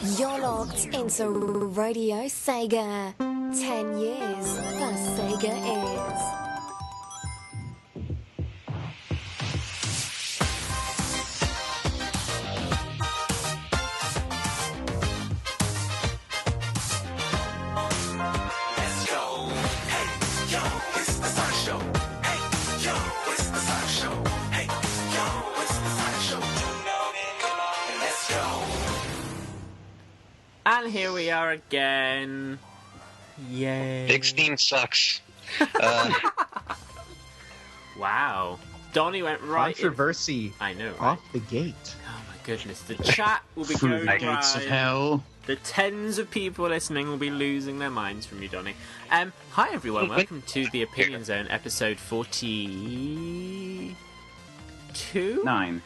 You're locked into Radio Sega. 10 years, the Sega is. And here we are again. Yay. Big Steam sucks. Wow. Donnie went right Controversy. I know, right? Off the gate. Oh my goodness. The chat will be Through going the gates of wild. hell. The tens of people listening will be losing their minds from you, Donnie. Hi everyone, welcome to the Opinion Zone, episode 42? 9.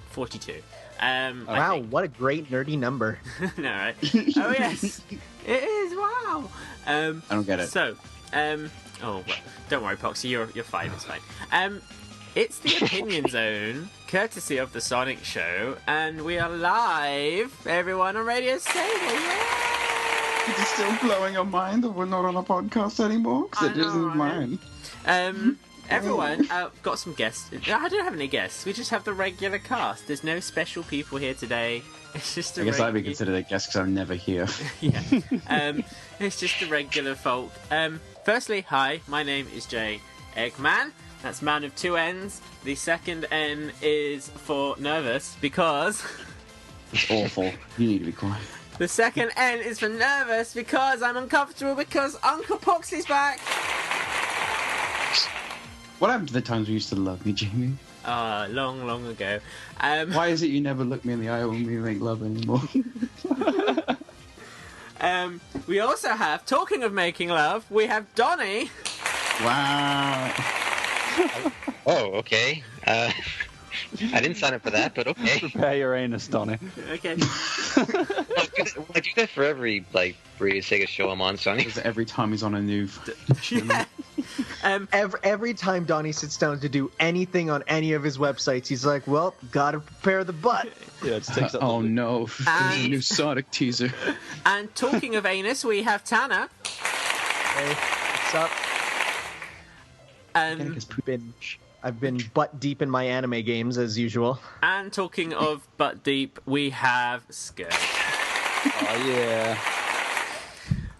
42. Wow, what a great nerdy number. No, right? Oh yes, it is. Wow. I don't get it. So, oh, well, don't worry, Poxy. You're fine. It's fine. It's the Opinion Zone, courtesy of the Sonic Show, and we are live, everyone, on Radio Sega. It's still blowing your mind that we're not on a podcast anymore? Because it isn't mine. Everyone, got some guests. I don't have any guests. We just have the regular cast. There's no special people here today. It's just I guess I'd be considered a guest because I'm never here. Yeah. It's just the regular folk. Firstly, hi, my name is Jay Eggman. That's man of two N's. The second N is for nervous because... It's awful. You need to be quiet. The second N is for nervous because I'm uncomfortable because Uncle Poxxy's back. What happened to the times we used to love me, Jamie? Long, long ago. Why is it you never look me in the eye when we make love anymore? We also have, talking of making love, we have Donnie. Wow. Oh, okay. I didn't sign up for that, but okay. Prepare your anus, Donnie. Okay. I do that for every Radio Sega show I'm on, Sonny. Every time he's on a new... Yeah. Every time Donnie sits down to do anything on any of his websites, he's like, well, gotta prepare the butt. Yeah, it takes up Oh no, there's a new Sonic teaser. And talking of anus, we have Tanner. Hey, what's up? I've been butt deep in my anime games, as usual. And talking of butt deep, we have Scourge. Oh, yeah.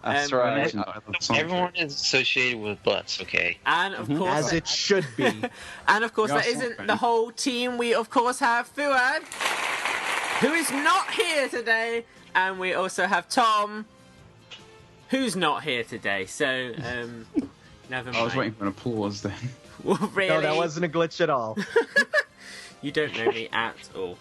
That's right. Everyone is associated with butts, okay? And of course... As it should be. And of course, We are that isn't Sonic the fans. whole team. We, of course, have Fuad, who is not here today. And we also have Tom, who's not here today. So, never mind. I was waiting for an applause then. Really? No, that wasn't a glitch at all. You don't know me at all.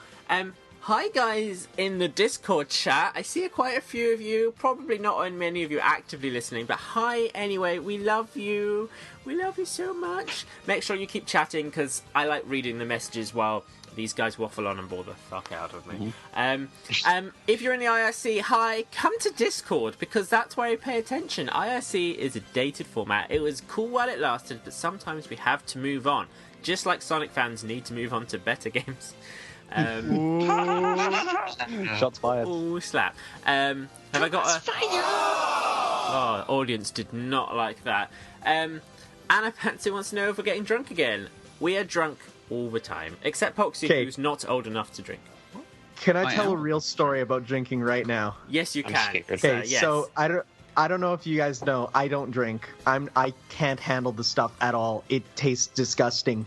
Hi guys in the Discord chat. I see quite a few of you. Probably not many of you actively listening, but hi anyway. We love you. We love you so much. Make sure you keep chatting because I like reading the messages while these guys waffle on and bore the fuck out of me. If you're in the IRC, hi, come to Discord because that's where I pay attention. IRC is a dated format. It was cool while it lasted, but sometimes we have to move on. Just like Sonic fans need to move on to better games. Shots fired. Ooh, slap. Have I got a... Oh, audience did not like that. Anna Patsy wants to know if we're getting drunk again. We are drunk all the time, except Poxy, Okay. who's not old enough to drink. Can I I tell a am. real story about drinking right now? Yes, you I'm can. scared. Okay, Yes. so I don't know if you guys know, I don't drink. I can't handle the stuff at all. It tastes disgusting.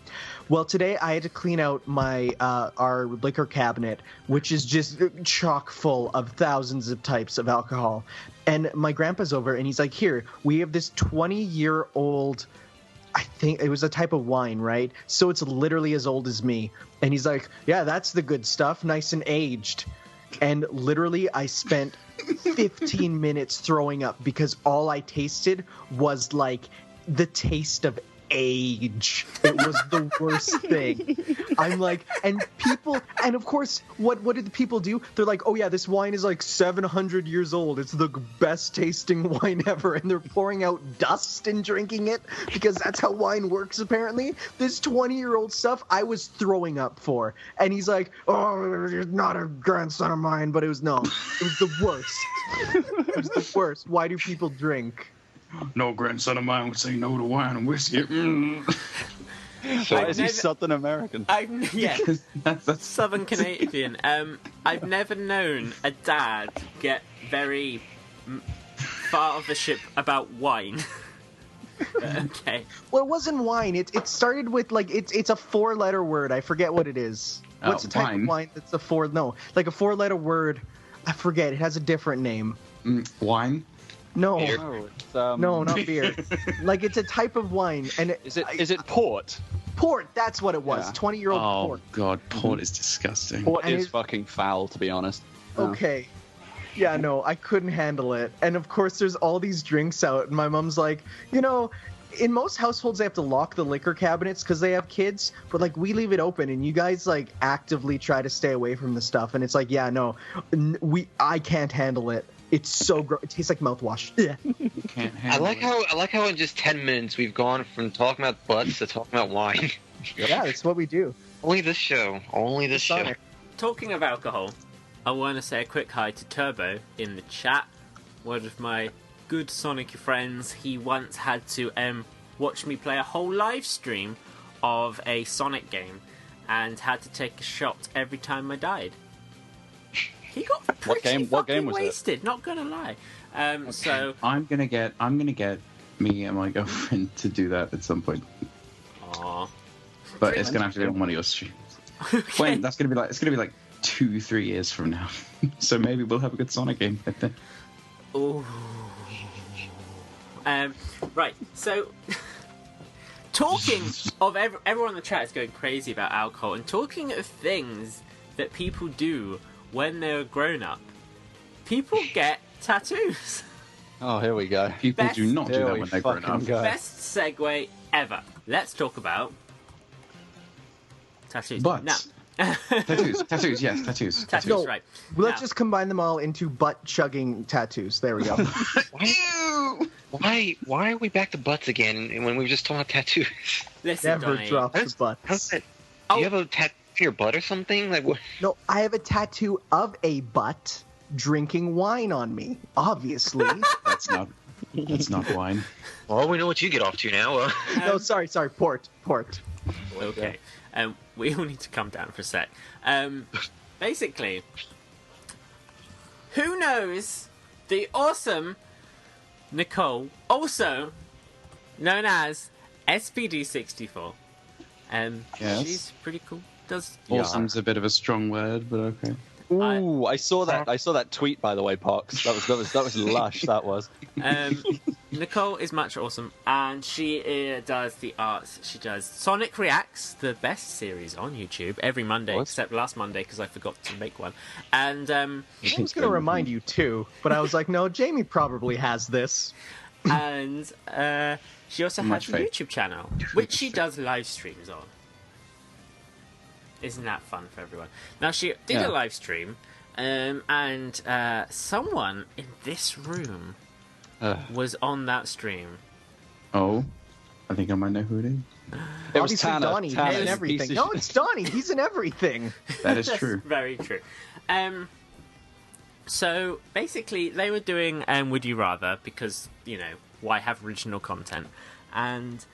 Well, today I had to clean out my our liquor cabinet, which is just chock full of thousands of types of alcohol. And my grandpa's over, and he's like, "Here, we have this 20-year-old." I think it was a type of wine, right? So it's literally as old as me. And he's like, "Yeah, that's the good stuff, nice and aged." And literally, I spent 15 minutes throwing up because all I tasted was like the taste of age. It was the worst thing. I'm like, and people, and of course, what did the people do? They're like, oh yeah, this wine is like 700 years old. It's the best tasting wine ever. And they're pouring out dust and drinking it because that's how wine works, apparently. This 20-year-old stuff I was throwing up for. And he's like, oh, you're not a grandson of mine. But it was the worst. It was the worst. Why do people drink? No grandson of mine would say no to wine and whiskey. Why is he Southern American? Yeah, That's Southern Canadian. I've never known a dad get very far off the ship about wine. Okay. Well, it wasn't wine. It started with like it's a 4-letter word. I forget what it is. What's the type wine? of wine that's a 4-letter word? I forget. It has a different name. Wine. No, Beer. No, it's, no, not beer. Like it's a type of wine, and Is it port? port? That's what it was. Yeah. 20-year-old Oh port. god, port is disgusting. Port And is it- fucking foul, to be honest. Okay. Yeah, no, I couldn't handle it. And of course, there's all these drinks out, and my mom's like, in most households they have to lock the liquor cabinets because they have kids, but like we leave it open, and you guys like actively try to stay away from the stuff, and it's like, yeah, no, I can't handle it. It's so gross. It tastes like mouthwash. Yeah. Can't I handle like how in just 10 minutes we've gone from talking about butts to talking about wine. Yeah, that's what we do. Only this show. Only this show. Sonic. Talking of alcohol, I want to say a quick hi to Turbo in the chat. One of my good Sonic friends. He once had to watch me play a whole live stream of a Sonic game and had to take a shot every time I died. He got pretty What game fucking was it? wasted, not gonna lie. So, I'm gonna get me and my girlfriend to do that at some point. aw. But it's gonna have to be on one of your streams. Wait, it's gonna be like 2-3 years from now. So maybe we'll have a good Sonic game. Ooh. Right, so talking of everyone in the chat is going crazy about alcohol, and talking of things that people do when they're grown up, people get tattoos. Oh, here we go. People Best- do not do Here that we when they're grown fucking up. go. Best segue ever. Let's talk about tattoos. Butts. Now, Tattoos, yes, tattoos. tattoos, No. right. Let's Now, just combine them all into butt-chugging tattoos. There we go. Why are we back to butts again when we were just talking about tattoos? listen, Never Donnie. drop the How's butts. that? Oh. Do you have a tattoo for your butt or something? Like what? No, I have a tattoo of a butt drinking wine on me, obviously. That's not wine. Well, we know what you get off to now. No, sorry, port. Okay. We all need to come down for a sec. Basically, who knows the awesome Nicole, also known as SPD64? Yes. She's pretty cool. Does Awesome's a bit of a strong word, but okay. Ooh, I saw that tweet, by the way, Pox. That was lush. That was. Nicole is much awesome, and she does the arts. She does Sonic Reacts, the best series on YouTube, every Monday, What? except last Monday because I forgot to make one. And I was going to remind you, too, but I was like, no, Jamie probably has this. and she also Much has a faith. YouTube channel, which she does live streams on. Isn't that fun for everyone? Now, she did Yeah. a live stream, and someone in this room was on that stream. Oh, I think I might know who it is. It was Obviously, Tanner. Donnie. Tanner, He's in you everything. piece of No, shit. it's Donnie. He's in everything. That is That's true. very true. So basically, they were doing Would You Rather because, why have original content? And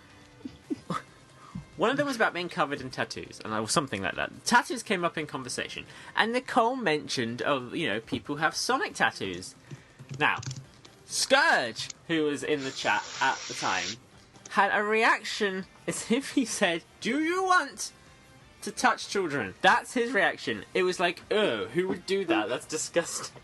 one of them was about being covered in tattoos, or something like that. Tattoos came up in conversation, and Nicole mentioned, people have Sonic tattoos. Now, Scourge, who was in the chat at the time, had a reaction as if he said, "Do you want to touch children?" That's his reaction. It was like, "Oh, who would do that? That's disgusting."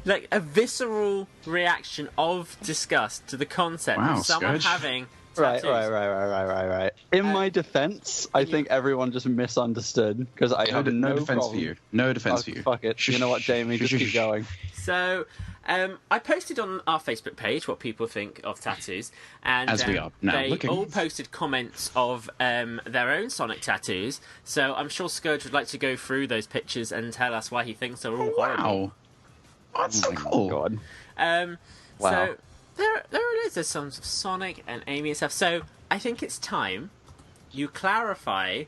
Like a visceral reaction of disgust to the concept Wow, of someone Scourge. having Right. tattoos. In my defense, I think everyone just misunderstood because I have no defense problem. for you. No defense Oh, for you. fuck it. You know what, Jamie? Just keep going. So, I posted on our Facebook page what people think of tattoos, and As we are now they looking. all posted comments of their own Sonic tattoos. So I'm sure Scourge would like to go through those pictures and tell us why he thinks they're all horrible. Wow. That's so cool. God. Wow. Wow. So there are loads of songs of Sonic and Amy and stuff. So I think it's time you clarify.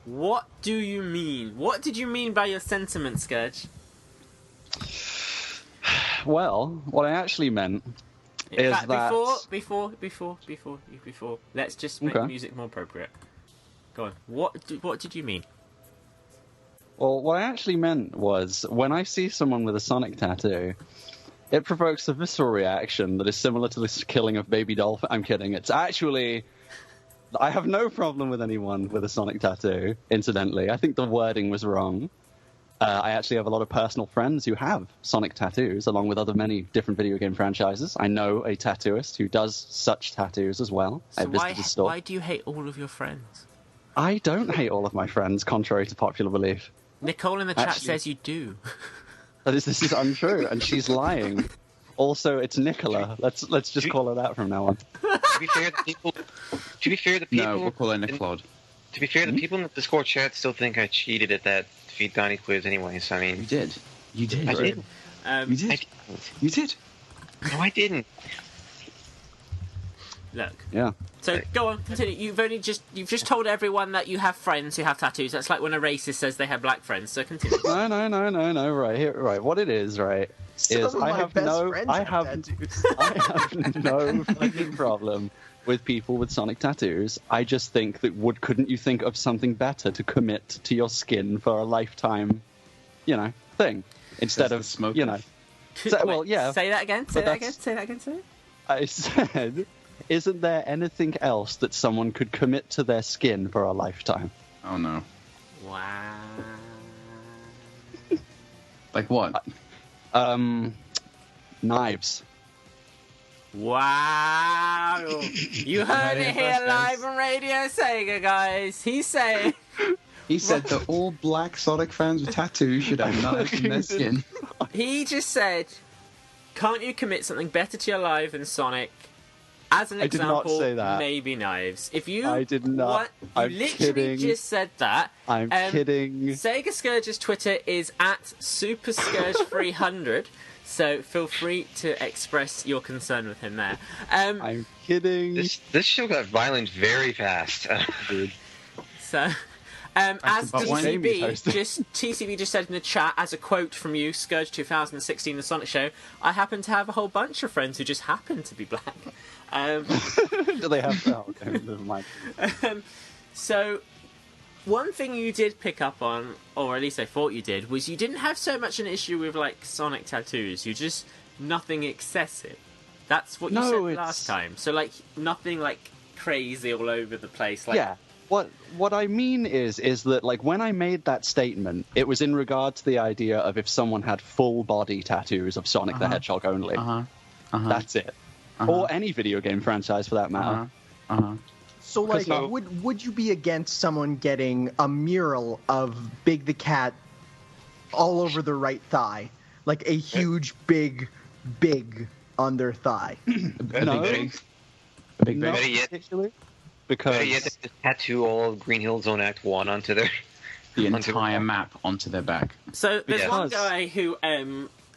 What do you mean? What did you mean by your sentiment, Scourge? Well, what I actually meant In is fact, that before, let's just make Okay. music more appropriate. Go on. What did you mean? Well, what I actually meant was when I see someone with a Sonic tattoo, it provokes a visceral reaction that is similar to this killing of baby dolphin. I'm kidding. It's actually. I have no problem with anyone with a Sonic tattoo, incidentally. I think the wording was wrong. I actually have a lot of personal friends who have Sonic tattoos, along with other many different video game franchises. I know a tattooist who does such tattoos as well. I So visited his store. why do you hate all of your friends? I don't hate all of my friends, contrary to popular belief. Nicole in the chat Actually- says you do. This is untrue, and she's lying. Also, it's Nicola. Let's just call her that from now on. To be fair, the people. No, we'll call her Nickelod. To be fair, the people in the Discord chat still think I cheated at that Defeat Donnie quiz anyway, so I You mean... did. You did. I didn't. You Um, did. I didn't. You did. No, I didn't. look. Yeah. So go on, continue. You've just told everyone that you have friends who have tattoos. That's like when a racist says they have black friends. So continue. No. Right here, right. What it is, right, Some is of my best friends I have have tattoos. I have no fucking problem with people with Sonic tattoos. I just think that couldn't you think of something better to commit to your skin for a lifetime, thing instead Says the of smoker. Well, yeah. Say that again. Say But that again. that's- Say that again. Say it. I said, isn't there anything else that someone could commit to their skin for a lifetime? Oh no. Wow. Like what? Knives. Wow. You heard it here first, guys. live on Radio Sega, guys. He's saying. He said that all black Sonic fans with tattoos should have knives in their skin. He just said, can't you commit something better to your life than Sonic? As an I did not example, say that. maybe knives. If you I did not. You I'm literally kidding. just said that. I'm kidding. Sega Scourge's Twitter is at SuperScourge300, so feel free to express your concern with him there. I'm kidding. This show got violent very fast. So, as about when Jamie's TCB hosting. just said in the chat, as a quote from you, Scourge 2016, the Sonic Show, I happen to have a whole bunch of friends who just happen to be black. Do they have? Oh, okay, never mind. So, one thing you did pick up on, or at least I thought you did, was you didn't have so much an issue with like Sonic tattoos. You just nothing excessive. That's what you No, said it's- last time. So like nothing like crazy all over the place. Like, Yeah. What I mean is that like when I made that statement, it was in regard to the idea of if someone had full body tattoos of Sonic the Hedgehog only. That's it. Or any video game franchise for that matter. So, like, So- would you be against someone getting a mural of Big the Cat all over the right thigh? Like a huge, big on their thigh? No. Big Not Better yet- particularly. Because Better yet, they tattoo all of Green Hill Zone Act 1 onto their... The onto entire their- map onto their back. So there's Yes. one guy who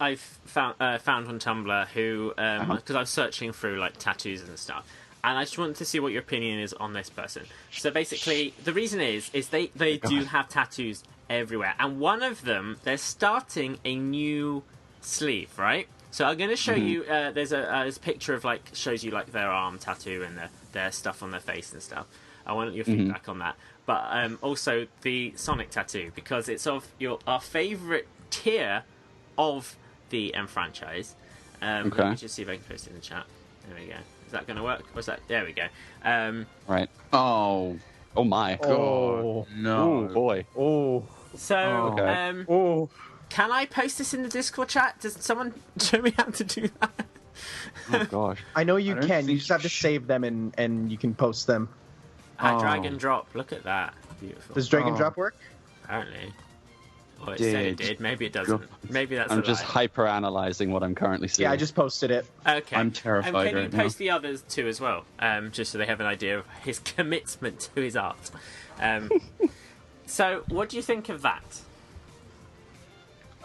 I've found on Tumblr who because I was searching through like tattoos and stuff, and I just wanted to see what your opinion is on this person. So basically, the reason is they do have tattoos everywhere, and one of them they're starting a new sleeve, right? So I'm going to show you. There's a picture of like shows you like their arm tattoo and their stuff on their face and stuff. I want your feedback on that, but also the Sonic tattoo because it's of our favorite tier of the franchise. Let Okay. me just see if I can post it in the chat. There we go. Is that going to work? What's that? There we go. right. Oh, Oh my. Oh. no. Oh boy. Oh. So, Okay. Oh. can I post this in the Discord chat? Does someone show me how to do that? Oh gosh. I know you I don't can. You think just have to save them and you can post them. Drag and drop. Look at that. Beautiful. Does drag and drop work? Apparently. Or it said it did. Maybe it doesn't. Maybe that's I'm a just lie. hyper-analyzing what I'm currently seeing. Yeah, I just posted it. Okay. I'm terrified Can you right now. post the others too as well? Just so they have an idea of his commitment to his art. So, what do you think of that?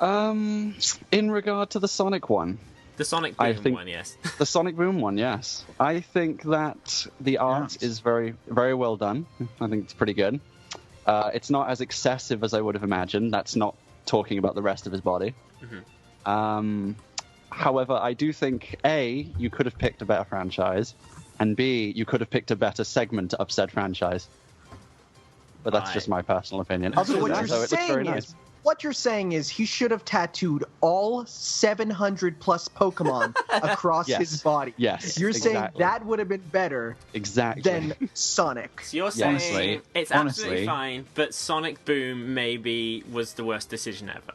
In regard to the Sonic one, The Sonic I Boom think- one, yes. the Sonic Boom one, yes. I think that the art Yes. is very, very well done. I think it's pretty good. It's not as excessive as I would have imagined. That's not talking about the rest of his body. However, I do think, A, you could have picked a better franchise, and B, you could have picked a better segment of said franchise. But that's Right. just my personal opinion. Also, what Although you're it looks very saying nice. is, he should have tattooed all 700 plus Pokemon across Yes. his body. Yes, You're saying exactly. that would have been better Exactly. than Sonic. So you're saying Honestly- it's absolutely honestly- fine, but Sonic Boom maybe was the worst decision ever.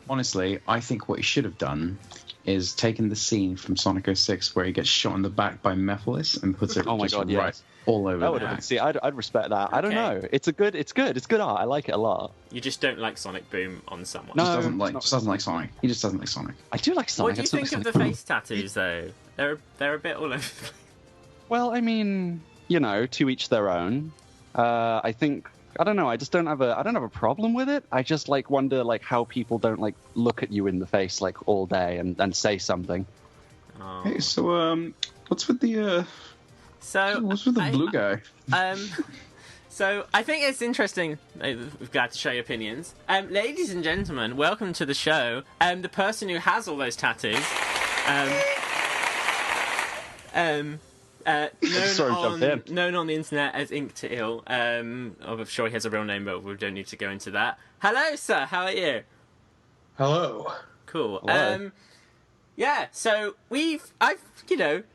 Honestly, I think what he should have done is taken the scene from Sonic 06 where he gets shot in the back by Mephiles and puts it Oh my just God, right yes. all over That would the have been. back. See, I'd respect that. I don't Okay. know. It's good art. I like it a lot. You just don't like Sonic Boom on someone. No. Just doesn't it's like not- just doesn't like Sonic. He just doesn't like Sonic. I do like Sonic. What do you It's not think of like the Sonic. face tattoos, though? They're a bit all over the place. Well, I mean, to each their own. I think I don't know. I just don't have a problem with it. I just wonder how people don't look at you in the face all day and say something. Oh. Hey, so what's with the So what's with the I- blue guy? So I think it's interesting. We're glad to share your opinions. Ladies and gentlemen, welcome to the show. The person who has all those tattoos, Sorry, jumped in. known on the internet as Ink to Ill. I'm sure he has a real name, but we don't need to go into that. Hello, sir. How are you? Hello. Cool. Hello. Yeah, so I've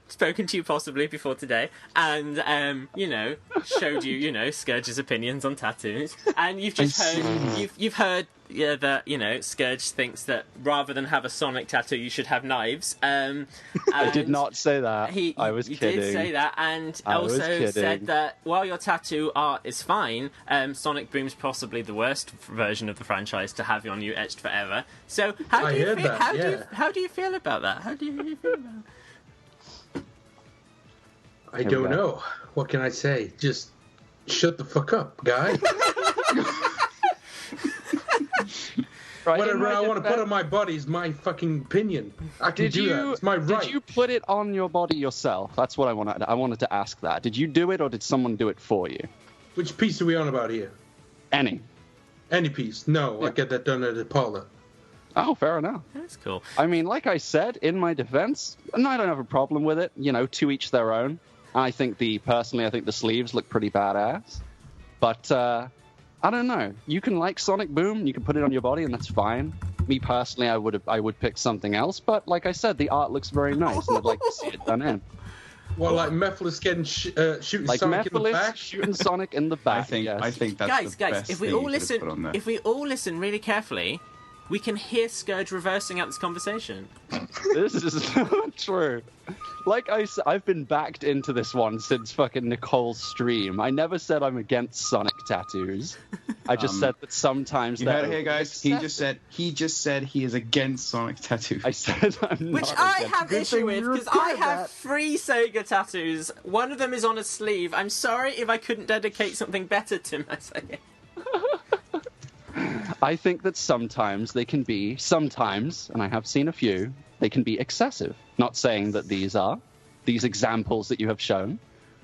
spoken to you possibly before today, and showed you Scourge's opinions on tattoos, and you've just heard you've heard that Scourge thinks that rather than have a Sonic tattoo, you should have knives. I did not say that. I was you kidding. did say that, and I was also kidding. said that while your tattoo art is fine, Sonic Boom's possibly the worst version of the franchise to have on you etched forever. So how I do you heard feel? that, How do you feel about that? How do you feel about it? I Here we don't go. know. What can I say? Just shut the fuck up, guy. Right, in Whatever my I want to put defense- on my body is my fucking opinion. I can Did do that. you? It's my right. Did you put it on your body yourself? That's what I wanted. I wanted to ask that. Did you do it, or did someone do it for you? Which piece are we on about here? Any? Any piece? No, I get that done at the parlor. Oh, fair enough. That's cool. I mean, like I said, in my defense, no, I don't have a problem with it. To each their own. I think the sleeves look pretty badass. But I don't know. You can like Sonic Boom, you can put it on your body, and that's fine. Me personally, I would pick something else. But like I said, the art looks very nice, and I'd like to see it done in. Well, like Mephiles getting shooting Like Sonic in the Mephiles back. shooting Sonic in the back. I think yes. I think that's Guys, the best if we thing all you could have put on there. if we all listen really carefully, we can hear Scourge reversing out this conversation. This is not true. Like I've been backed into this one since fucking Nicole's stream. I never said I'm against Sonic tattoos. I just said that sometimes You they're heard it here, guys. excessive. He just said he is against Sonic tattoos. I said I'm Which not I against have Good issue thing with, you because I reported have that. 3 Sega tattoos. One of them is on a sleeve. I'm sorry if I couldn't dedicate something better to my Sega. I think that sometimes, and I have seen a few, they can be excessive. Not saying that these examples that you have shown,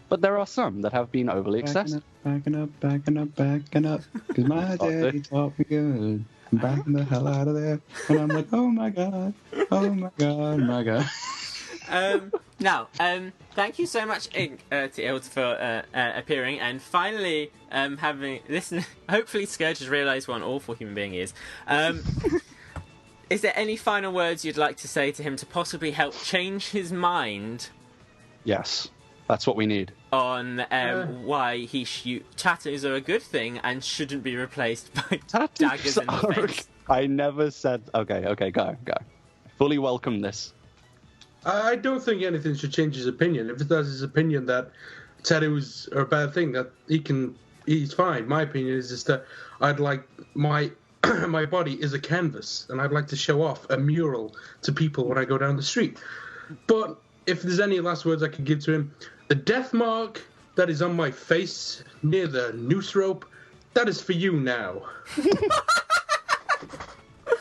but there are some that have been overly excessive. Backing up, because my daddy taught me good. I'm backing the hell out of there, and I'm like, oh my god, my god. Now, thank you so much, Ink, to Ild for appearing and finally having listened. Hopefully, Scourge has realised what an awful human being he is. Is there any final words you'd like to say to him to possibly help change his mind Yes, that's what we need. on why tattoos are a good thing and shouldn't be replaced by daggers in the face? I never said. Okay, go. I fully welcome this. I don't think anything should change his opinion. If it does his opinion that tattoos are a bad thing, that he's fine. My opinion is just that I'd like my my body is a canvas, and I'd like to show off a mural to people when I go down the street. But if there's any last words I could give to him, the death mark that is on my face near the noose rope, that is for you now.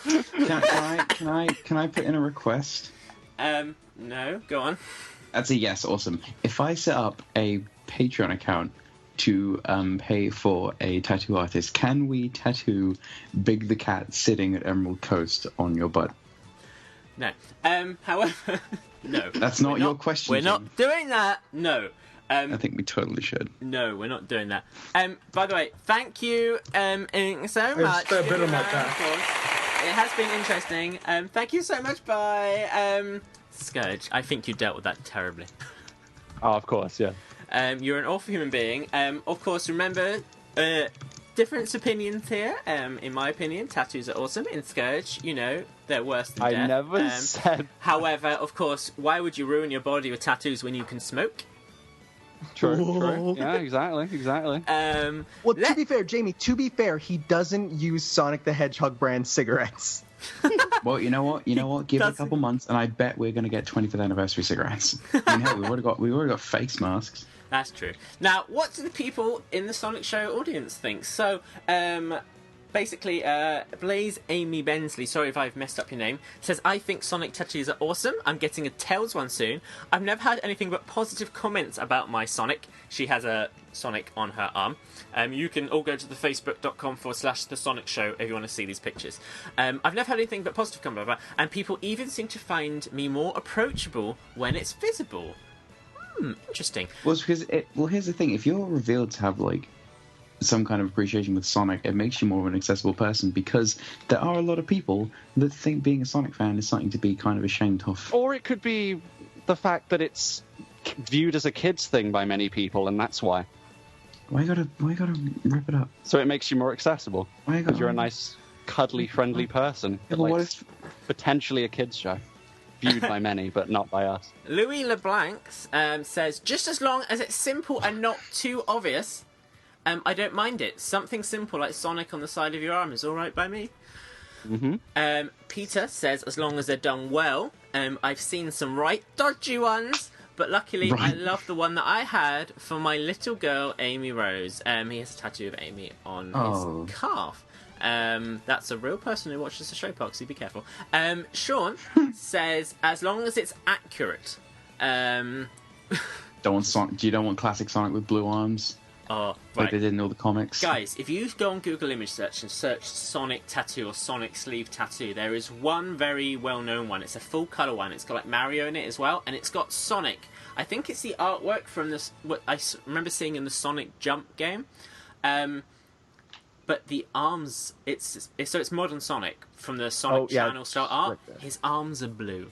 Can I put in a request? No, go on. That's a yes. Awesome. If I set up a Patreon account to pay for a tattoo artist, can we tattoo Big the Cat sitting at Emerald Coast on your butt? No. However, no. That's not your question. We're Jim. not doing that. No. I think we totally should. No, we're not doing that. By the way, thank you so much. It's a bit of my back. It has been interesting. Thank you so much, bye. Scourge, I think you dealt with that terribly. Oh, of course, yeah. You're an awful human being. Of course, remember, different opinions here. In my opinion, tattoos are awesome. In Scourge, you know, they're worse than death. I never said... However, of course, why would you ruin your body with tattoos when you can smoke? True. Yeah, exactly. Well, to be fair, Jamie, he doesn't use Sonic the Hedgehog brand cigarettes. Well, you know what? Give it a couple months, and I bet we're going to get 25th anniversary cigarettes. I mean, hell, we've already got face masks. That's true. Now, what do the people in the Sonic Show audience think? So, basically, Blaze Amy Bensley, sorry if I've messed up your name, says, I think Sonic tattoos are awesome. I'm getting a Tails one soon. I've never had anything but positive comments about my Sonic. She has a Sonic on her arm. You can all go to the facebook.com/The Sonic Show if you want to see these pictures. I've never had anything but positive comments about it, and people even seem to find me more approachable when it's visible. Interesting. Well, it's because here's the thing: if you're revealed to have like some kind of appreciation with Sonic, it makes you more of an accessible person, because there are a lot of people that think being a Sonic fan is something to be kind of ashamed of. Or it could be the fact that it's viewed as a kid's thing by many people, and that's why. Why you gotta rip it up? So it makes you more accessible. Because you're a nice, cuddly, friendly person. Yeah, but what if... potentially a kid's show. Viewed by many, but not by us. Louis LeBlanc says, just as long as it's simple and not too obvious, I don't mind it. Something simple like Sonic on the side of your arm is alright by me. Mm-hmm. Peter says, as long as they're done well. I've seen some right dodgy ones, but luckily I love the one that I had for my little girl, Amy Rose. He has a tattoo of Amy on his calf. That's a real person who watches the show, Poxxy, be careful. Sean says, as long as it's accurate. Do you don't want classic Sonic with blue arms? Oh, like right. they did in all the comics. Guys, if you go on Google image search and search Sonic tattoo or Sonic sleeve tattoo, there is one very well-known one. It's a full colour one. It's got like Mario in it as well, and it's got Sonic. I think it's the artwork from this. What I remember seeing in the Sonic Jump game. But the arms, it's modern Sonic from the Sonic Channel style art. Like his arms are blue.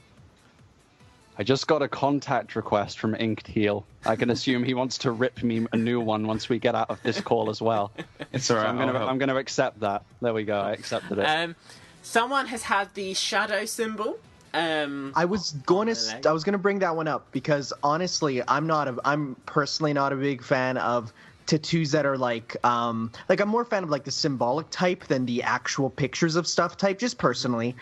I just got a contact request from Inked Heel. I can assume he wants to rip me a new one once we get out of this call as well. It's alright. So I'm going to accept that. There we go. I accepted it. Someone has had the shadow symbol. I was going to bring that one up because honestly, I'm personally not a big fan of tattoos that are like I'm more a fan of like the symbolic type than the actual pictures of stuff type, just personally.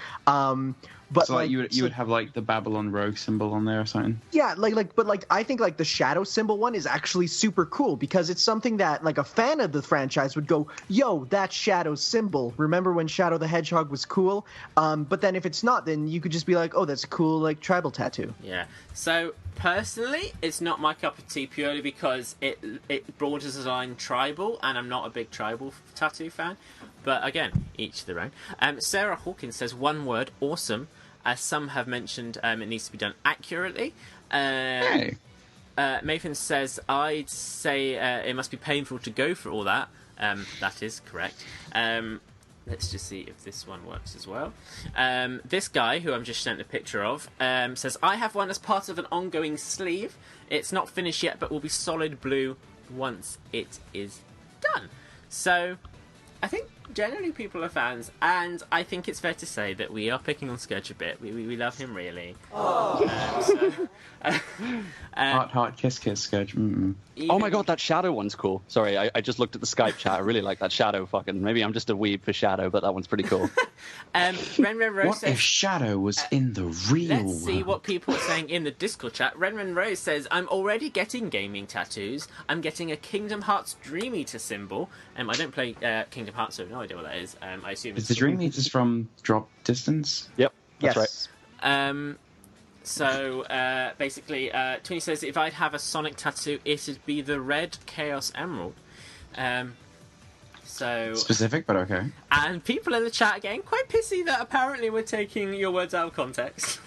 But so like you would have like the Babylon Rogue symbol on there or something. Yeah, but I think like the shadow symbol one is actually super cool because it's something that like a fan of the franchise would go, yo, that shadow symbol. Remember when Shadow the Hedgehog was cool? But then if it's not, then you could just be like, oh, that's a cool like tribal tattoo. Yeah. So personally, it's not my cup of tea purely because it borders the line tribal, and I'm not a big tribal tattoo fan. But again, each their own. Sarah Hawkins says one word, awesome. As some have mentioned, it needs to be done accurately. Mathan says, I'd say it must be painful to go for all that. That is correct. Let's just see if this one works as well. This guy, who I'm just sent a picture of, says, I have one as part of an ongoing sleeve. It's not finished yet, but will be solid blue once it is done. So, I think generally people are fans, and I think it's fair to say that we are picking on Scourge a bit. We love him really. Heart, kiss, Scourge. Oh my god, that Shadow one's cool. Sorry, I just looked at the Skype chat. I really like that Shadow fucking... Maybe I'm just a weeb for Shadow, but that one's pretty cool. Ren Rose What says, if Shadow was in the real world? let's see what people are saying in the Discord chat. Ren Rose says, I'm already getting gaming tattoos. I'm getting a Kingdom Hearts Dream Eater symbol. I don't play Kingdom Hearts, so I have no idea what that is. I assume Is the Dream Eaters from Drop Distance? Yep, that's Yes. right. So, basically, Twinny says if I'd have a Sonic tattoo, it'd be the red Chaos Emerald. Specific, but okay. And people in the chat are getting quite pissy that apparently we're taking your words out of context.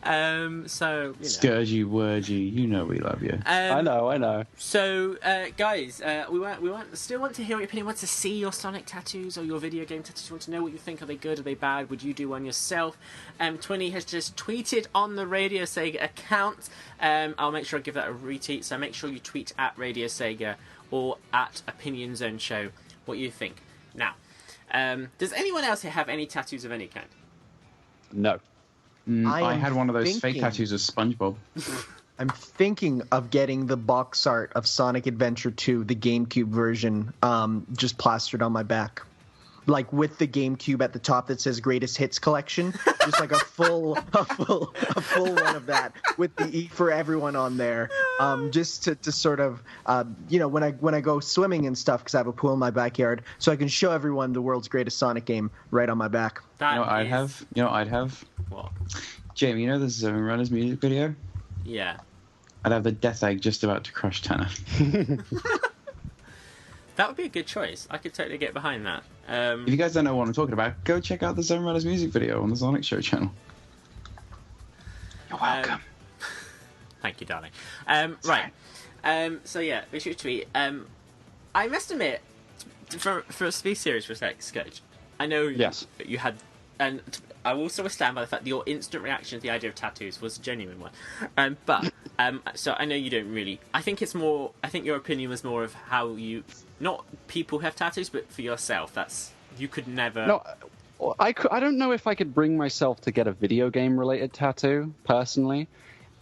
Scourgy, worgy, you know we love you. I know. So, guys, we still want to hear your opinion. Want to see your Sonic tattoos or your video game tattoos? Want to know what you think? Are they good? Are they bad? Would you do one yourself? Twinny has just tweeted on the Radio Sega account. I'll make sure I give that a retweet. So make sure you tweet at Radio Sega or at Opinion Zone Show what you think. Now, does anyone else here have any tattoos of any kind? No. I had one of those fake thinking- tattoos of SpongeBob. I'm thinking of getting the box art of Sonic Adventure 2, the GameCube version, just plastered on my back. Like with the GameCube at the top that says Greatest Hits Collection, just like a full one of that with the E for everyone on there, just to sort of, when I go swimming and stuff, because I have a pool in my backyard, so I can show everyone the world's greatest Sonic game right on my back. I'd have. What? Jamie, you know the Zone Runners music video? Yeah. I'd have the Death Egg just about to crush Tanner. That would be a good choice. I could totally get behind that. If you guys don't know what I'm talking about, go check out the Zone Runners music video on the Sonic Show channel. You're welcome. Thank you, darling. Right. So yeah, we should tweet. I must admit, for us to be serious for a sec, Scourge, I know you had, and I also stand by the fact that your instant reaction to the idea of tattoos was a genuine one. So I know you don't really. I think your opinion was more of how you, not people who have tattoos, but for yourself. You could never. No, I don't know if I could bring myself to get a video game related tattoo personally.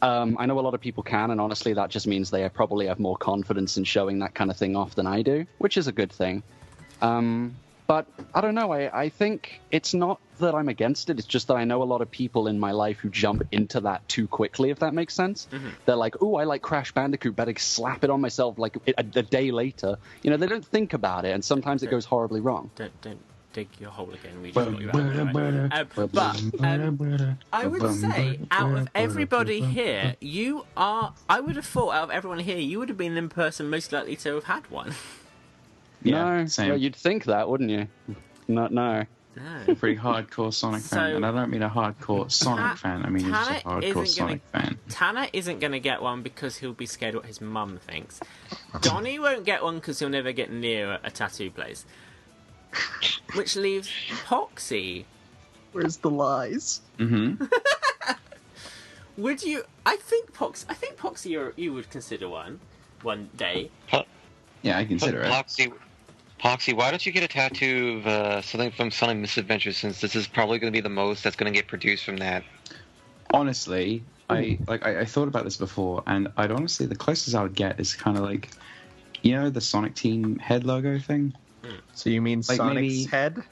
I know a lot of people can, and honestly, that just means they probably have more confidence in showing that kind of thing off than I do, which is a good thing. But I don't know. I think it's not that I'm against it. It's just that I know a lot of people in my life who jump into that too quickly, if that makes sense. Mm-hmm. They're like, "Oh, I like Crash Bandicoot, better slap it on myself like a day later." They don't think about it, and sometimes it goes horribly wrong. Don't dig your hole again. We just got you out. But I would say, out of everybody here, I would have thought, out of everyone here, you would have been the person most likely to have had one. Yeah, no, same. Well, you'd think that, wouldn't you? No. No. A pretty hardcore Sonic fan, and I don't mean a hardcore Sonic fan. I mean just a hardcore Sonic fan. Tanner isn't going to get one because he'll be scared what his mum thinks. Donnie won't get one because he'll never get near a tattoo place. Which leaves Poxxy. Where's the lies? Mm-hmm. Would you? I think Poxxy, you would consider one day. Yeah, I consider it. Poxxy, why don't you get a tattoo of something from Sonic Misadventures, since this is probably going to be the most that's going to get produced from that? Honestly, I thought about this before, and the closest I would get is kind of like, the Sonic Team head logo thing. So you mean like Sonic's maybe, head?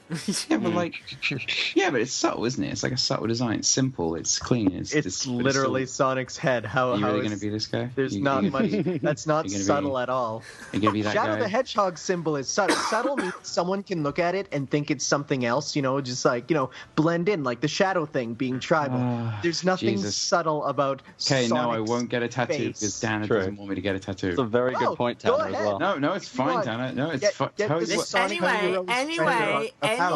Yeah, but it's subtle, isn't it? It's like a subtle design. It's simple. It's clean. It's literally Sonic's head. Are you really going to be this guy? There's not much. That's not subtle at all. You're going to be that Shadow guy? the Hedgehog symbol is subtle. Subtle means someone can look at it and think it's something else. Just like blend in, like the shadow thing being tribal. There's nothing subtle about. Okay, Sonic's no, I won't get a tattoo face. because Tanner doesn't want me to get a tattoo. It's a very good point, Tanner, as well. No, it's fine, Tanner. No, it's fine. Anyway,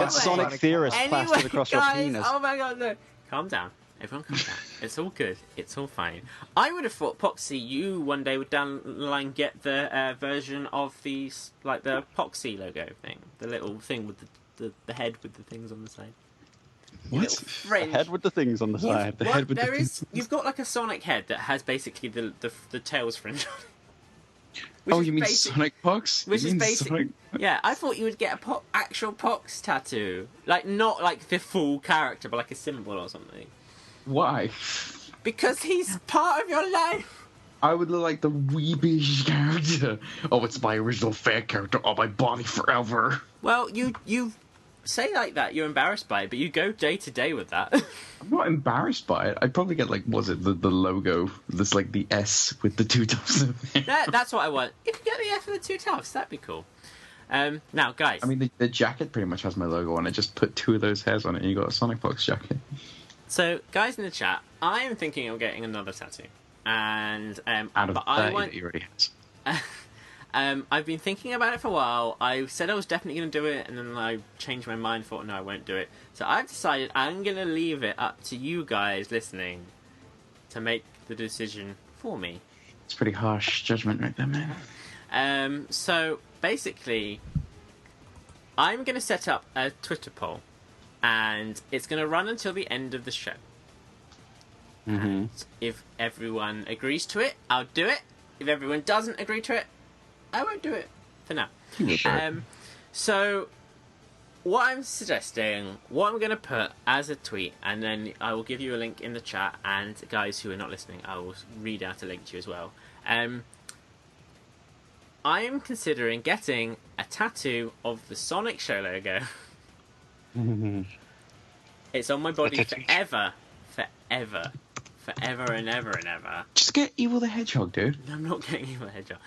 Sonic theorist plastered across your penis. Oh my god, no. Calm down. Everyone calm down. It's all good. It's all fine. I would have thought, Poxxy, you one day would down the line get the version of the Poxxy logo thing. The little thing with the head with the things on the side. What? The head with the things on the side. You've got like a Sonic head that has basically the tails fringe on it. Oh, is you mean basic- Sonic Pox? Which You is mean basic. Sonic... Yeah, I thought you would get a actual Pox tattoo, like not like the full character, but like a symbol or something. Why? Because he's part of your life. I would look like the weebish character. Oh, it's my original fan character on my body forever. Well, you say like that, you're embarrassed by it, but you go day to day with that. I'm not embarrassed by it. I'd probably get, like, was it the logo? That's like the S with the two dots. That's what I want. You could get the F with the two tufts, that'd be cool. Now, guys. I mean, the jacket pretty much has my logo on it. Just put two of those hairs on it and you got a Sonic Fox jacket. So, guys in the chat, I am thinking of getting another tattoo. And, Out of but 30 I want... that he already has. I've been thinking about it for a while. I said I was definitely going to do it, and then I changed my mind, thought, no, I won't do it. So I've decided I'm going to leave it up to you guys listening to make the decision for me. It's pretty harsh judgment right there, man. So, basically, I'm going to set up a Twitter poll, and it's going to run until the end of the show. And if everyone agrees to it, I'll do it. If everyone doesn't agree to it, I won't do it for now. So, what I'm suggesting, what I'm going to put as a tweet, and then I will give you a link in the chat, and guys who are not listening, I will read out a link to you as well. I am considering getting a tattoo of the Sonic Show logo. It's on my body forever. Forever and ever and ever. Just get Evil the Hedgehog, dude. I'm not getting Evil the Hedgehog.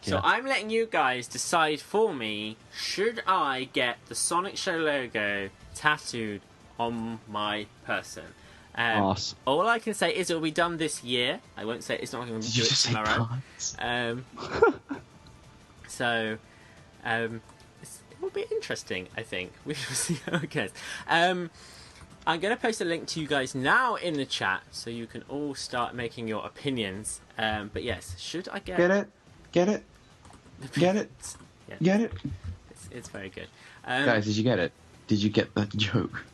So I'm letting you guys decide for me, should I get the Sonic Show logo tattooed on my person? Awesome. All I can say is it will be done this year. I won't say it's not going to do it tomorrow. So, it will be interesting, I think. We will see how it goes. I'm going to post a link to you guys now in the chat so you can all start making your opinions. But yes, should I get... Get it? Get it? Get it? Yeah. Get it? It's very good. Guys, did you get it? Did you get that joke?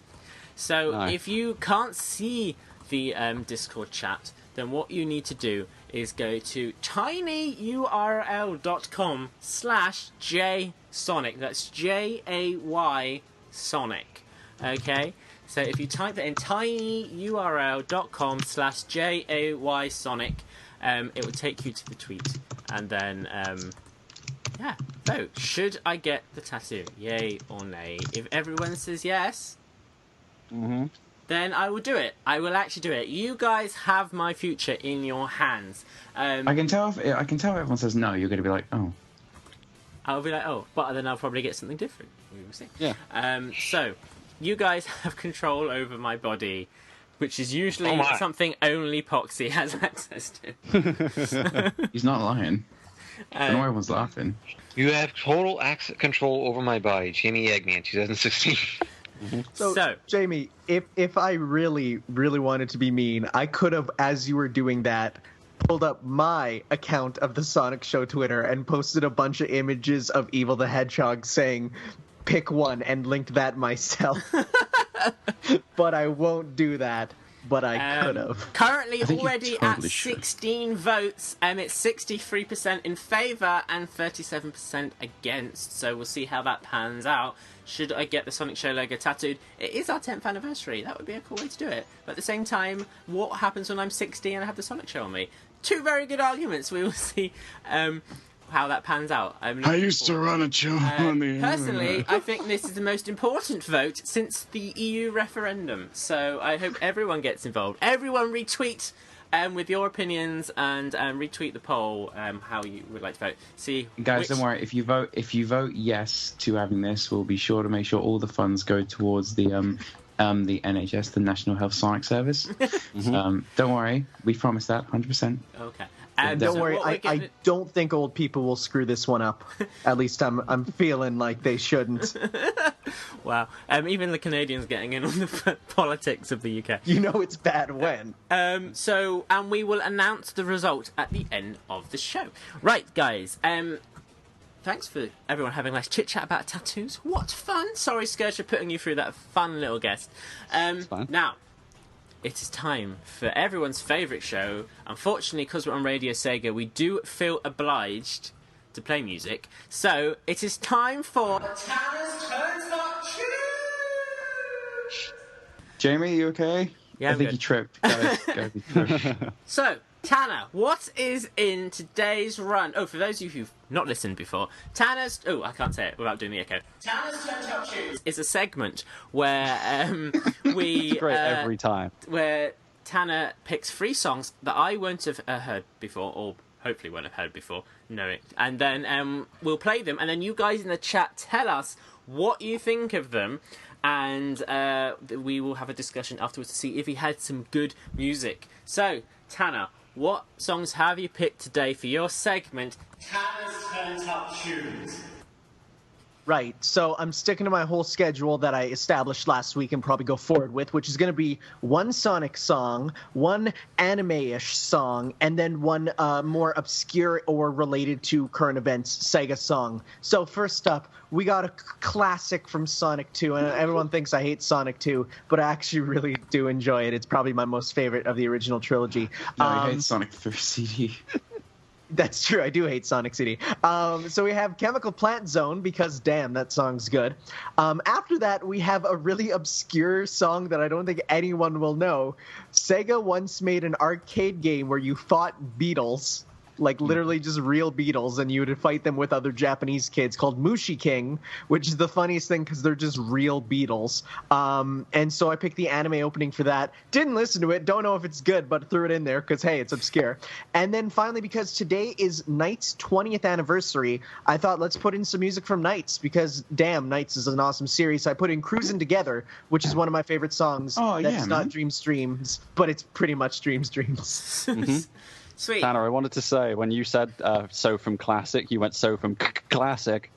So No. if you can't see the Discord chat, then what you need to do is go to tinyurl.com/JSonic. That's Jay Sonic. Okay? So if you type that in tinyurl.com/JAY Sonic, it will take you to the tweet. And then, vote. Should I get the tattoo? Yay or nay? If everyone says yes, then I will do it. I will actually do it. You guys have my future in your hands. I can tell if everyone says no, you're going to be like, oh. I'll be like, oh, but then I'll probably get something different. We will see. Yeah. So, you guys have control over my body, which is usually something only Poxxy has access to. He's not lying. I know everyone's laughing. You have total control over my body. Jamie Eggman, 2016. So, Jamie, if I really, really wanted to be mean, I could have, as you were doing that, pulled up my account of the Sonic Show Twitter and posted a bunch of images of Evil the Hedgehog saying, pick one, and linked that myself. But I won't do that. But I could have. Currently already totally at should. 16 votes, it's 63% in favour and 37% against, so we'll see how that pans out. Should I get the Sonic Show logo tattooed? It is our 10th anniversary, that would be a cool way to do it. But at the same time, what happens when I'm 60 and I have the Sonic Show on me? Two very good arguments, we will see how that pans out. I used to run a show on the Personally, I think this is the most important vote since the EU referendum. So I hope everyone gets involved. Everyone retweet with your opinions and retweet the poll how you would like to vote. See, guys, don't worry. If you vote yes to having this, we'll be sure to make sure all the funds go towards the NHS, the National Health Sonic Service. Don't worry, we promise that 100%. Okay. Don't worry, I don't think old people will screw this one up. At least I'm feeling like they shouldn't. Wow. Even the Canadians getting in on the politics of the UK. You know it's bad when. And we will announce the result at the end of the show. Right, guys. Thanks for everyone having a nice chit-chat about tattoos. What fun. Sorry, Scourge, for putting you through that fun little guest. It's fine. Now, it is time for everyone's favourite show. Unfortunately, because we're on Radio Sega, we do feel obliged to play music. So, it is time for Tanner's Turns Up Tunes! Jamie, you okay? Yeah, I I'm think good. he tripped. Go, tripped. So, Tanner, what is in today's run? Oh, for those of you who've not listened before, Tanner's... Oh, I can't say it without doing the echo. Tanner's Turns Up Tunes is a segment where we... It's great every time. Where Tanner picks 3 songs that I won't have heard before, or hopefully won't have heard before, know it. And then we'll play them, and then you guys in the chat tell us what you think of them, and we will have a discussion afterwards to see if he had some good music. So, Tanner, what songs have you picked today for your segment, Tanner's Turns Up Tunes? Right, so I'm sticking to my whole schedule that I established last week and probably go forward with, which is going to be one Sonic song, one anime-ish song, and then one more obscure or related to current events Sega song. So first up, we got a classic from Sonic 2, and everyone thinks I hate Sonic 2, but I actually really do enjoy it. It's probably my most favorite of the original trilogy. No, I hate Sonic 3 CD. That's true. I do hate Sonic City. So we have Chemical Plant Zone because, damn, that song's good. After that, we have a really obscure song that I don't think anyone will know. Sega once made an arcade game where you fought beetles, like literally just real beetles, and you would fight them with other Japanese kids called Mushi King, which is the funniest thing because they're just real beetles. And so I picked the anime opening for that. Didn't listen to it, don't know if it's good, but threw it in there because, hey, it's obscure. And then finally, because today is Knights' 20th anniversary, I thought let's put in some music from Knights because, damn, Knights is an awesome series. So I put in Cruisin' Together, which is one of my favorite songs. Oh, that's yeah, not man. Dreams Dreams, but it's pretty much Dreams Dreams. Mm-hmm. Sweet. Tanner, I wanted to say, when you said so from classic, you went so from classic.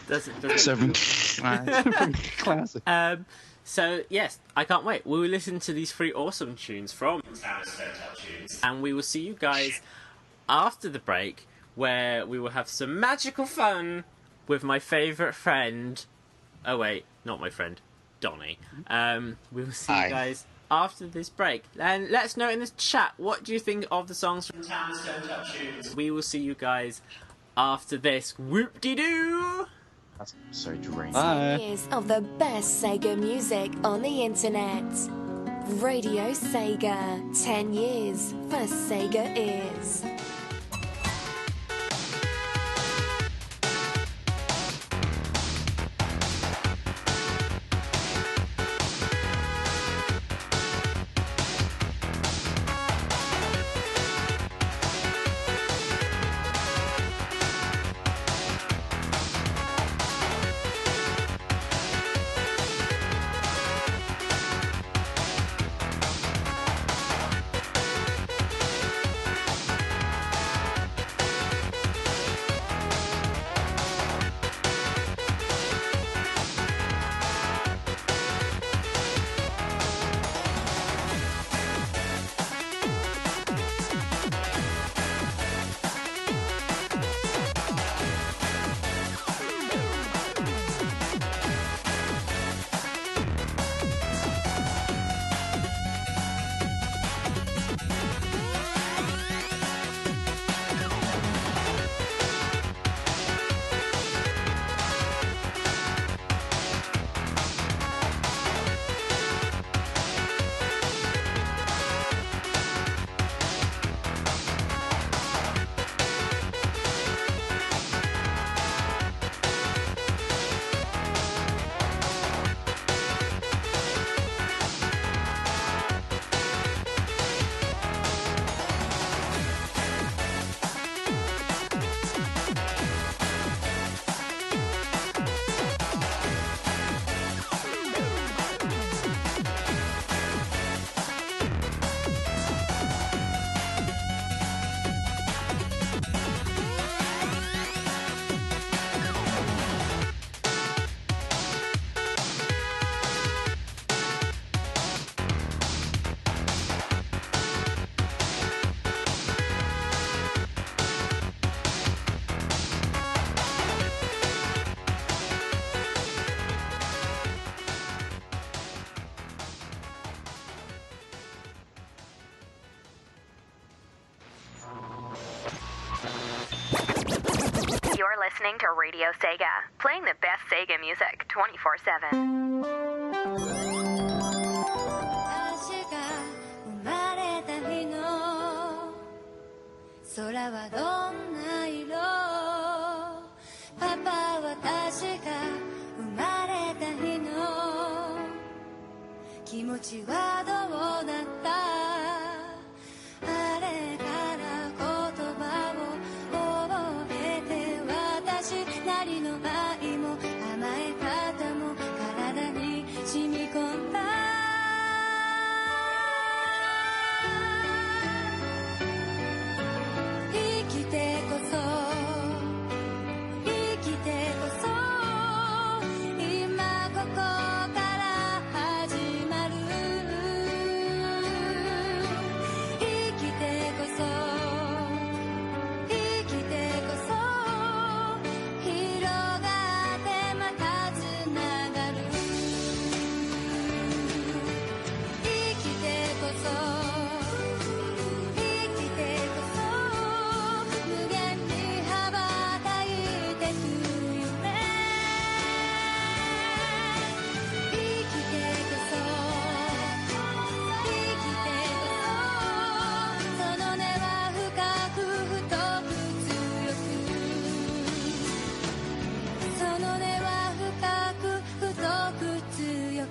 Doesn't. Seven. Classic. So, yes, I can't wait. We will listen to these 3 awesome tunes from Tanner's Turns Up Tunes. And we will see you guys after the break, where we will have some magical fun with my favourite friend. Oh, wait, not my friend, Donnie. We will see you guys after this break. And let us know in the chat, what do you think of the songs from Tanner's Turns Up Tunes? We will see you guys after this. Whoop-de-doo! That's so draining. Bye. Years of the best Sega music on the internet. Radio Sega. 10 years for Sega is. listening to Radio Sega, playing the best Sega music 24/7. 足が生まれた日の空はどんな色パパ私が生まれた日の気持ちはどうだったあれから言葉を覚えて私なりの愛も甘え方も体に染み込んだ生きてこそ生きてこそ今ここから始まる生きてこそ生きてこそ広がってまたつながる生きてこそ生きてこそ無限に羽ばたいてく夢生きてこそ生きてこそその根は深く太く強くその根は深く太く強く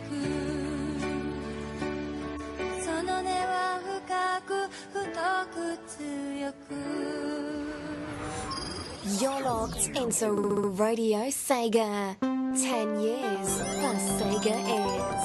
その根は深く太く強く You're locked into Radio Sega. 10 years for Sega is.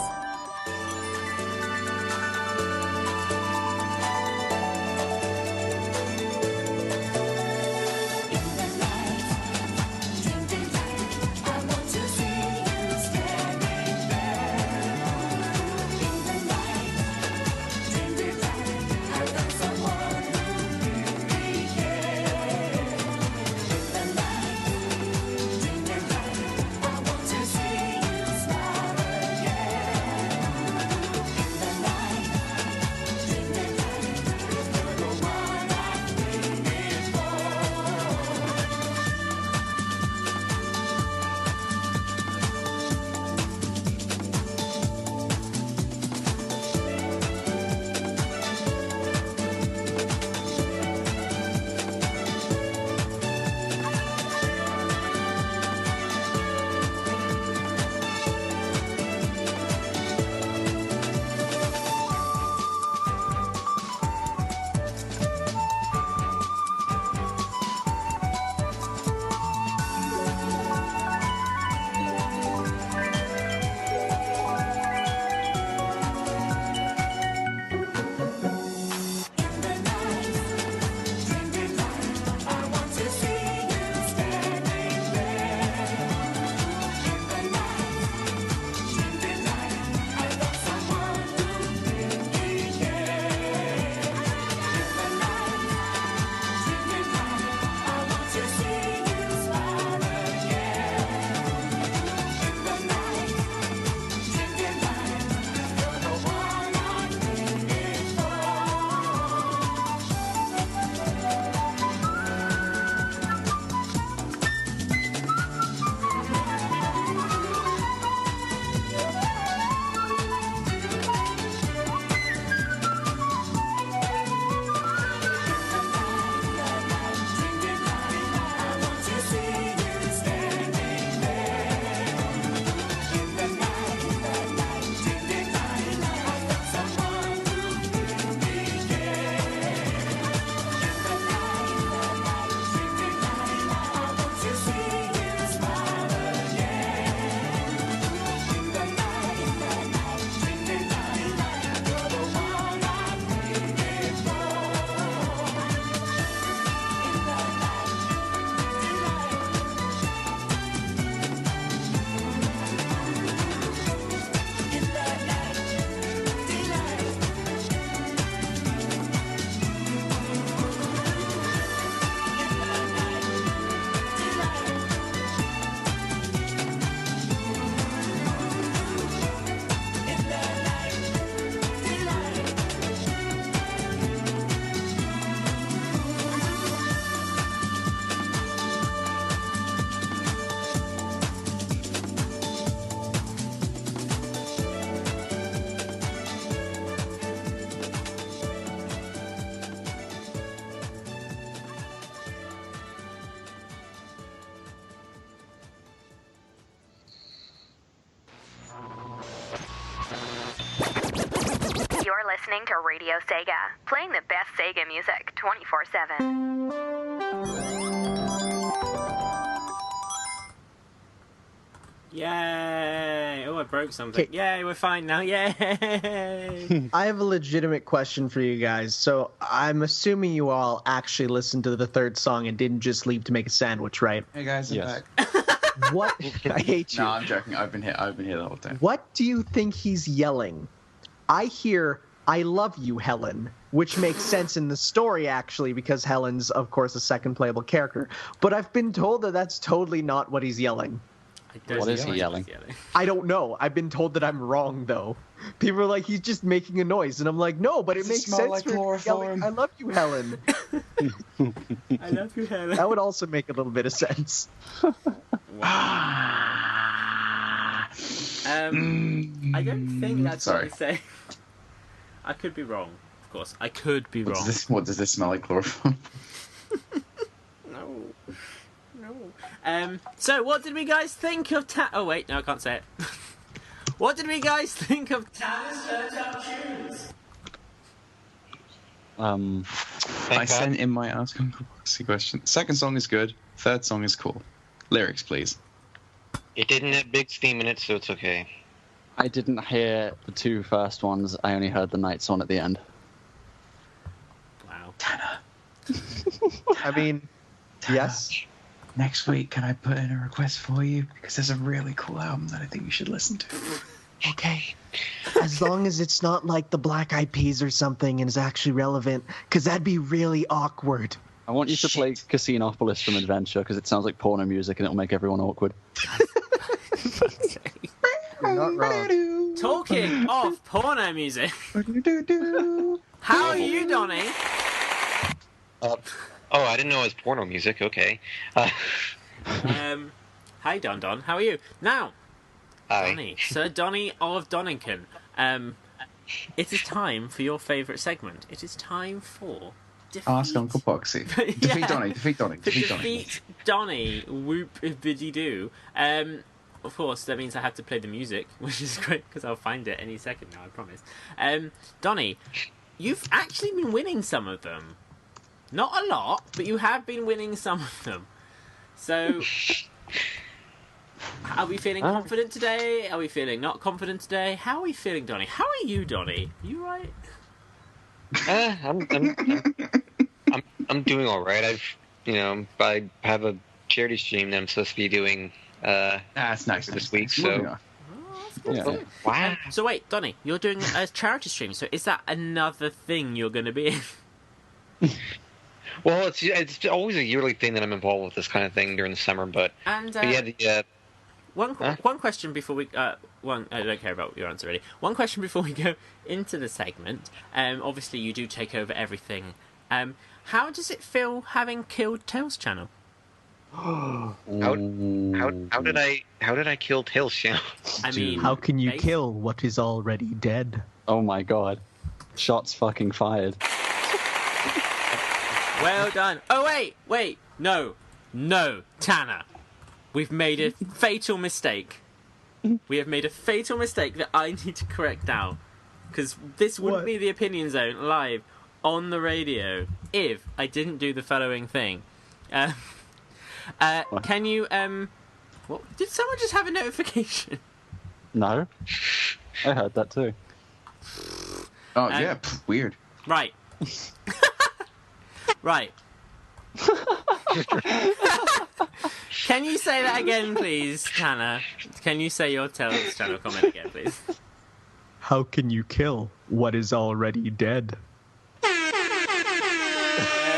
listening to Radio Sega, playing the best Sega music 24/7. Yay! Oh, I broke something. Okay. Yay, we're fine now. Yay! I have a legitimate question for you guys. So I'm assuming you all actually listened to the third song and didn't just leave to make a sandwich, right? Hey guys, I'm Yes. back. What? I hate you. No, I'm joking. I've been here the whole time. What do you think he's yelling? I hear, "I love you, Helen," which makes sense in the story, actually, because Helen's, of course, a second playable character. But I've been told that that's totally not what he's yelling. What is he yelling? I don't know. I've been told that I'm wrong, though. People are like, he's just making a noise. And I'm like, no, but it Does it makes smell sense like for him yelling, chloroform? "I love you, Helen." I love you, Helen. That would also make a little bit of sense. I don't think that's Sorry. what he's saying. I could be wrong, of course. I could be wrong. What does this smell like chloroform? No. So what did we guys think of Oh wait, no, I can't say it. What did we guys think of Tana's Top Tunes? I sent in my Ask Uncle Poxxy question. Second song is good. Third song is cool. Lyrics, please. It didn't have big steam in it, so it's okay. I didn't hear the two first ones. I only heard the Night Song at the end. Wow. I mean, yes. Next week, can I put in a request for you? Because there's a really cool album that I think you should listen to. Okay. As long as it's not like the Black Eyed Peas or something and is actually relevant, because that'd be really awkward. I want you to play Casinopolis from Adventure because it sounds like porno music and it'll make everyone awkward. You're not wrong. Talking of porno music. How are you, Donnie? Oh, I didn't know it was porno music. Okay. Hi, Don. How are you? Now, Hi. Donnie, Sir Donnie of Donington. It is time for your favourite segment. It is time for Ask Uncle Poxxy. Defeat Donnie. Defeat Donnie. Defeat Donnie. Defeat Donnie. Whoop biddy doo. Of course, that means I have to play the music, which is great because I'll find it any second now. I promise. Donnie, you've actually been winning some of them. Not a lot, but you have been winning some of them. So, are we feeling confident today? Are we feeling not confident today? How are we feeling, Donnie? How are you, Donnie? You right? I'm doing all right. I have a charity stream that I'm supposed to be doing. That's nice. This week, Moving so. on. Oh, that's good. Yeah. to hear. Wow. So wait, Donnie, you're doing a charity stream. So is that another thing you're going to be in? Well, it's always a yearly thing that I'm involved with this kind of thing during the summer, but And yeah, one question before we I don't care about your answer really. One question before we go into the segment. Obviously you do take over everything. How does it feel having killed Tails' channel? how did I kill Tails' channel? I mean, How can you basi- kill what is already dead? Oh my god. Shots fucking fired. Well done. Oh wait, no, Tanner. We've made a fatal mistake. We have made a fatal mistake that I need to correct now. Because this wouldn't What? be the Opinion Zone live on the radio if I didn't do the following thing. Can you, what? Did someone just have a notification? No? I heard that too. Oh, yeah. Weird. Right. Right. Can you say that again, please, Tanner? Can you say your Tails channel comment again, please? How can you kill what is already dead? There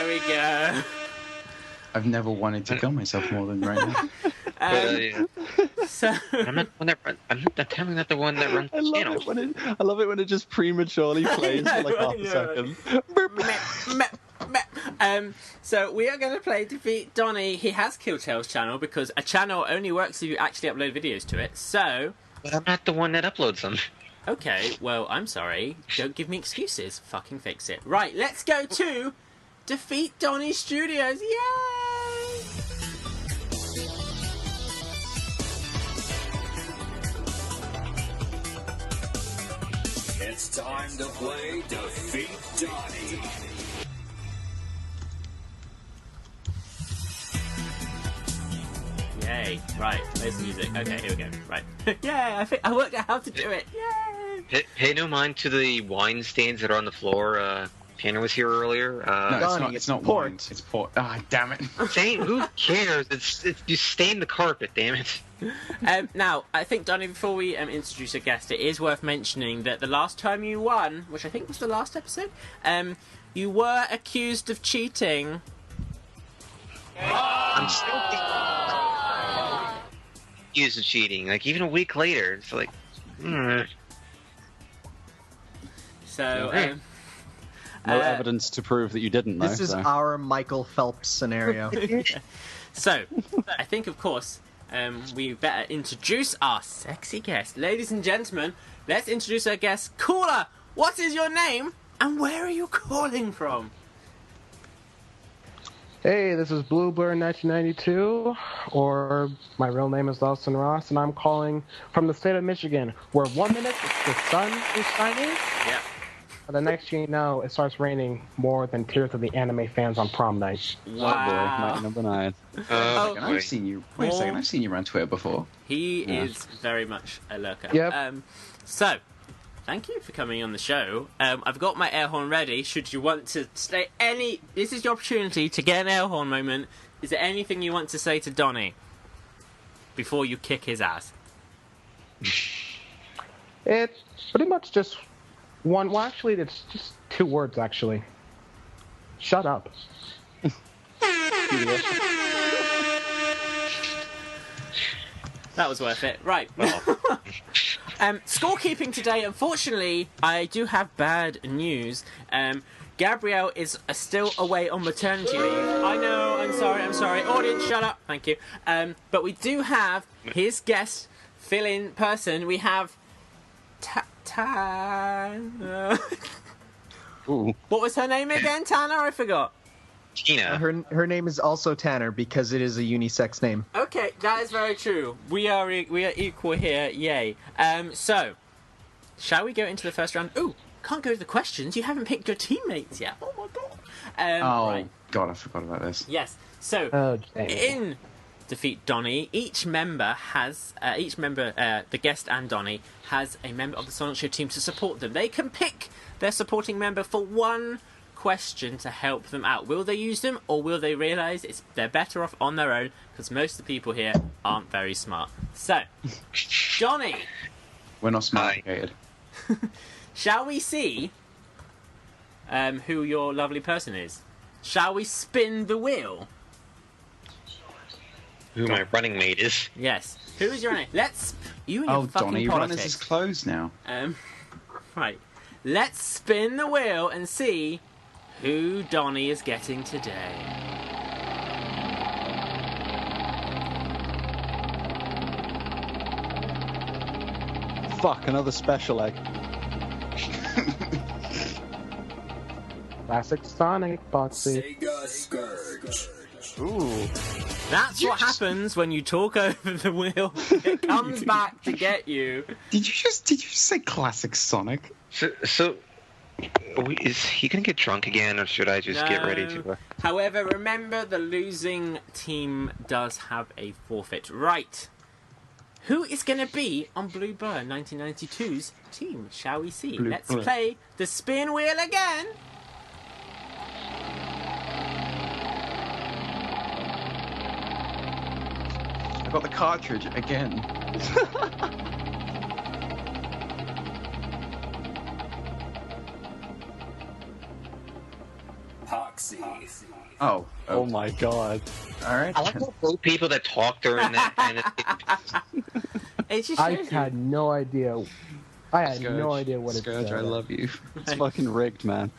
we go. I've never wanted to kill myself more than right now. Yeah. So, I'm not the one that runs the channel. I love it when it just prematurely plays for like half a second. So we are going to play Defeat Donnie. He has killed Tails' channel because a channel only works if you actually upload videos to it. So, But I'm not the one that uploads them. okay, well, I'm sorry. Don't give me excuses. Fucking fix it. Right, let's go to Defeat Donnie Studios. Yay! It's It's time to play Defeat Donnie. Yay. Right, there's the music. Okay, here we go. Right. Yay, I think I worked out how to do it. Yay! Pay no mind to the wine stains that are on the floor. Tanner was here earlier. No, it's not port. wine. It's port. Ah, damn it. Who cares? It's you stain the carpet, damn it. Now, I think, Donnie, before we introduce a guest, it is worth mentioning that the last time you won, which I think was the last episode, you were accused of cheating. I'm still accused of cheating. Like, even a week later, it's like... So, No evidence to prove that you didn't, though. This is our Michael Phelps scenario. So, I think, of course, we better introduce our sexy guest. Ladies and gentlemen, let's introduce our guest. Caller, what is your name, and where are you calling from? Hey, this is Bluebird 1992, or my real name is Dawson Ross, and I'm calling from the state of Michigan, where 1 minute the sun is shining, Yeah. and the next thing you know, it starts raining more than tears of the anime fans on prom night. Wow. Night number 9. I've seen you. Wait a second. I've seen you around Twitter before. He is very much a lurker. Yep. So, thank you for coming on the show. I've got my air horn ready. Should you want to say any... This is your opportunity to get an air horn moment. Is there anything you want to say to Donnie before you kick his ass? It's pretty much just one. Well, actually, it's just 2 words, actually. Shut up. That was worth it. Right. Scorekeeping today, unfortunately, I do have bad news. Gabrielle is still away on maternity leave. I know, I'm sorry. Audience, shut up. Thank you. But we do have his guest fill-in person. We have Tanner. Ooh. What was her name again, Tanner? I forgot. Tina. Her name is also Tanner because it is a unisex name. Okay, that is very true. We are equal here. Yay. So, shall we go into the first round? Ooh, can't go to the questions. You haven't picked your teammates yet. Oh my god. Right. God, I forgot about this. Yes. So, Oh, dang. in Defeat Donnie, each member, the guest and Donnie, has a member of the Sonic Show team to support them. They can pick their supporting member for one question to help them out. Will they use them, or will they realise they're better off on their own, because most of the people here aren't very smart. So, Donnie, We're not smart-educated. shall we see who your lovely person is? Shall we spin the wheel? Who my running mate is. Yes. Who is your name? You and your Oh, fucking Donnie, politics. runners is closed now. Right. Let's spin the wheel and see who Donnie is getting today. Fuck, another special egg. Classic Sonic, Poxxy. Sega Scourge. Ooh. That's what happens when you talk over the wheel. It comes back to get you. Did you just say classic Sonic? So is he gonna get drunk again, or should I just get ready to? However, remember the losing team does have a forfeit. Right. Who is going to be on Blue Bird 1992's team? Shall we see? Let's play the spin wheel again. I got the cartridge again. Poxxy. Oh. Oh my god. All right. I like those people that talk during that kind of thing. It just I shows you. had no idea. I had no Scourge. idea what it Scourge, said. I love you. It's fucking rigged, man.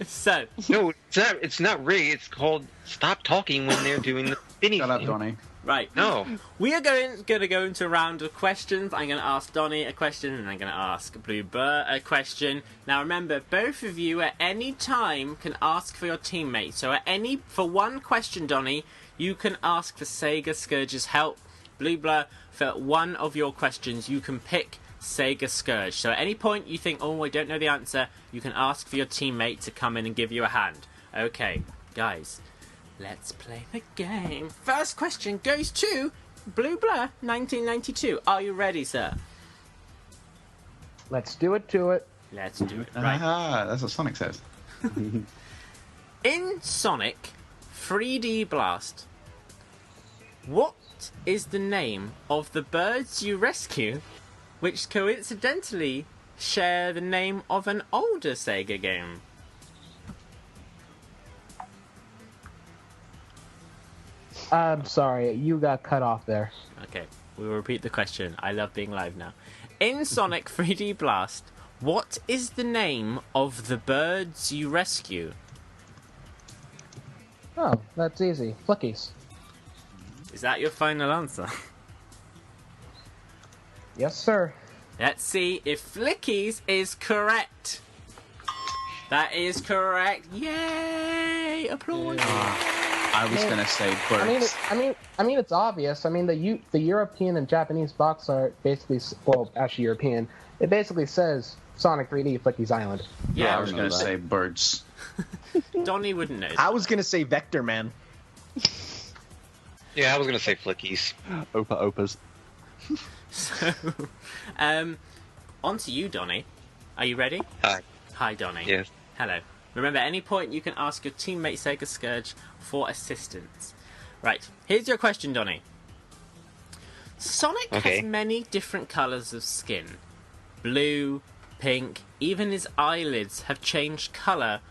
So, No, it's not rigged. It's called stop talking when they're doing the spinning Shut up, thing. Donnie. right. No. We are going to go into a round of questions. I'm going to ask Donnie a question, and I'm going to ask Blue Burr a question. Now, remember, both of you at any time can ask for your teammate. So, for one question, Donnie, you can ask for Sega Scourge's help. Blue Blur, for one of your questions, you can pick Sega Scourge. So at any point you think, oh, I don't know the answer, you can ask for your teammate to come in and give you a hand. Okay, guys, let's play the game. First question goes to Blue Blur 1992. Are you ready, sir? Let's do it to it. Let's do it. Right. That's what Sonic says. In Sonic 3D Blast, what is the name of the birds you rescue, which coincidentally share the name of an older Sega game? I'm sorry, you got cut off there. Okay, we will repeat the question. I love being live now. In Sonic 3D Blast, what is the name of the birds you rescue? Oh, that's easy. Flickies. Is that your final answer? Yes, sir. Let's see if Flickies is correct. That is correct. Yay! Applause. I was going to say birds. I mean, it's obvious. I mean, the European and Japanese box art basically, well, actually European. It basically says Sonic 3D Flickies Island. Yeah, I was going to say birds. Donnie wouldn't know. I was going to say Vector Man. Yeah, I was going to say Flickies. Opas. So, on to you, Donnie. Are you ready? Hi. Hi, Donnie. Yes. Hello. Remember, at any point you can ask your teammate Sega Scourge for assistance. Right, here's your question, Donnie. Sonic has many different colours of skin. Blue, pink, even his eyelids have changed colour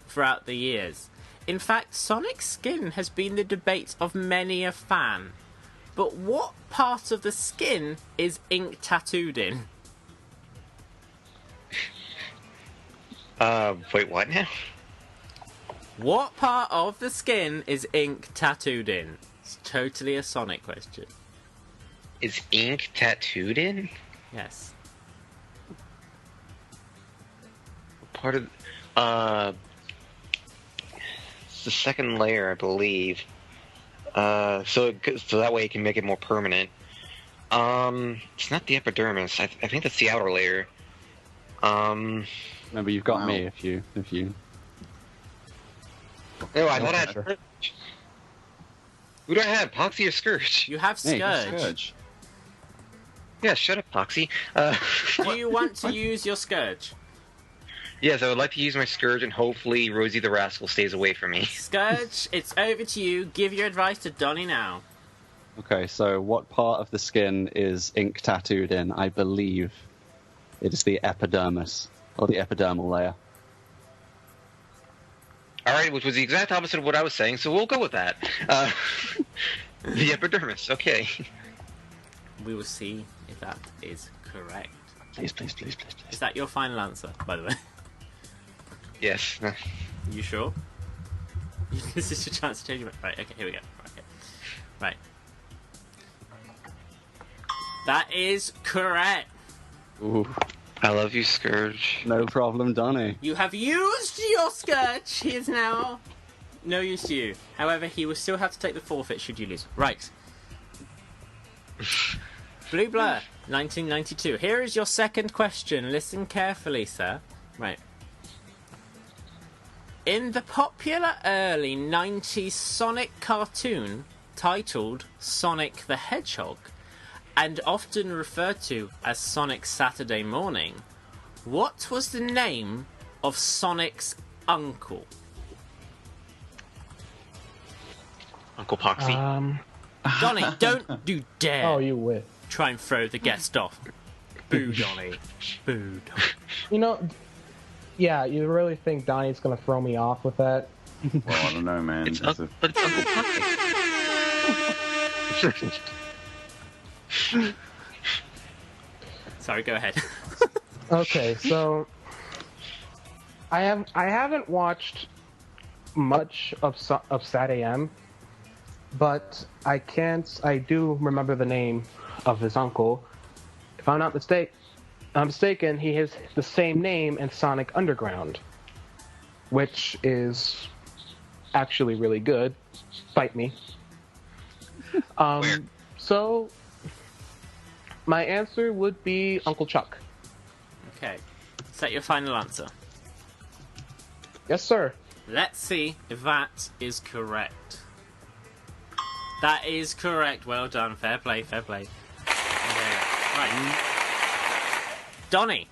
throughout the years. In fact, Sonic's skin has been the debate of many a fan. But what part of the skin is ink tattooed in? Wait, what now? What part of the skin is ink tattooed in? It's totally a Sonic question. Is ink tattooed in? Yes. Part of... it's the second layer, I believe. So that way it can make it more permanent. It's not the epidermis. I think that's the outer layer. Remember, you've got me if you. No, I thought I had Scourge. Who do I have? Poxxy or Scourge? You have Scourge. Hey, Scourge. Yeah, shut up, Poxxy. Do you want to use your Scourge? Yes, I would like to use my Scourge, and hopefully Rosie the Rascal stays away from me. Scourge, it's over to you. Give your advice to Donnie now. Okay, so what part of the skin is ink tattooed in? I believe it is the epidermis, or the epidermal layer. Alright, which was the exact opposite of what I was saying, so we'll go with that. The epidermis, okay. We will see if that is correct. Please. Is that your final answer, by the way? Yes. You sure? This is your chance to change your mind. Right, okay, here we go. Right. That is correct. Ooh. I love you, Scourge. No problem, Donnie. You have used your Scourge. He is now no use to you. However, he will still have to take the forfeit should you lose. Right. Blue Blur, 1992. Here is your second question. Listen carefully, sir. Right. In the popular early 90s Sonic cartoon titled Sonic the Hedgehog, and often referred to as Sonic Saturday Morning, what was the name of Sonic's uncle? Uncle Poxxy. Donnie, don't you dare. Oh, you wish. Try and throw the guest off. Boo, Donnie. Boo, Donnie. You know, yeah, you really think Donnie's gonna throw me off with that? Well, I don't know, man. But it's Uncle Poxxy. Sorry, go ahead. Okay, so I haven't watched much of Sat AM, but I do remember the name of his uncle. If I'm not mistaken, he has the same name in Sonic Underground, which is actually really good. Fight me. So My answer would be Uncle Chuck. Okay. Is that your final answer? Yes, sir. Let's see if that is correct. That is correct. Well done. Fair play, fair play. Yeah. Right. Donnie.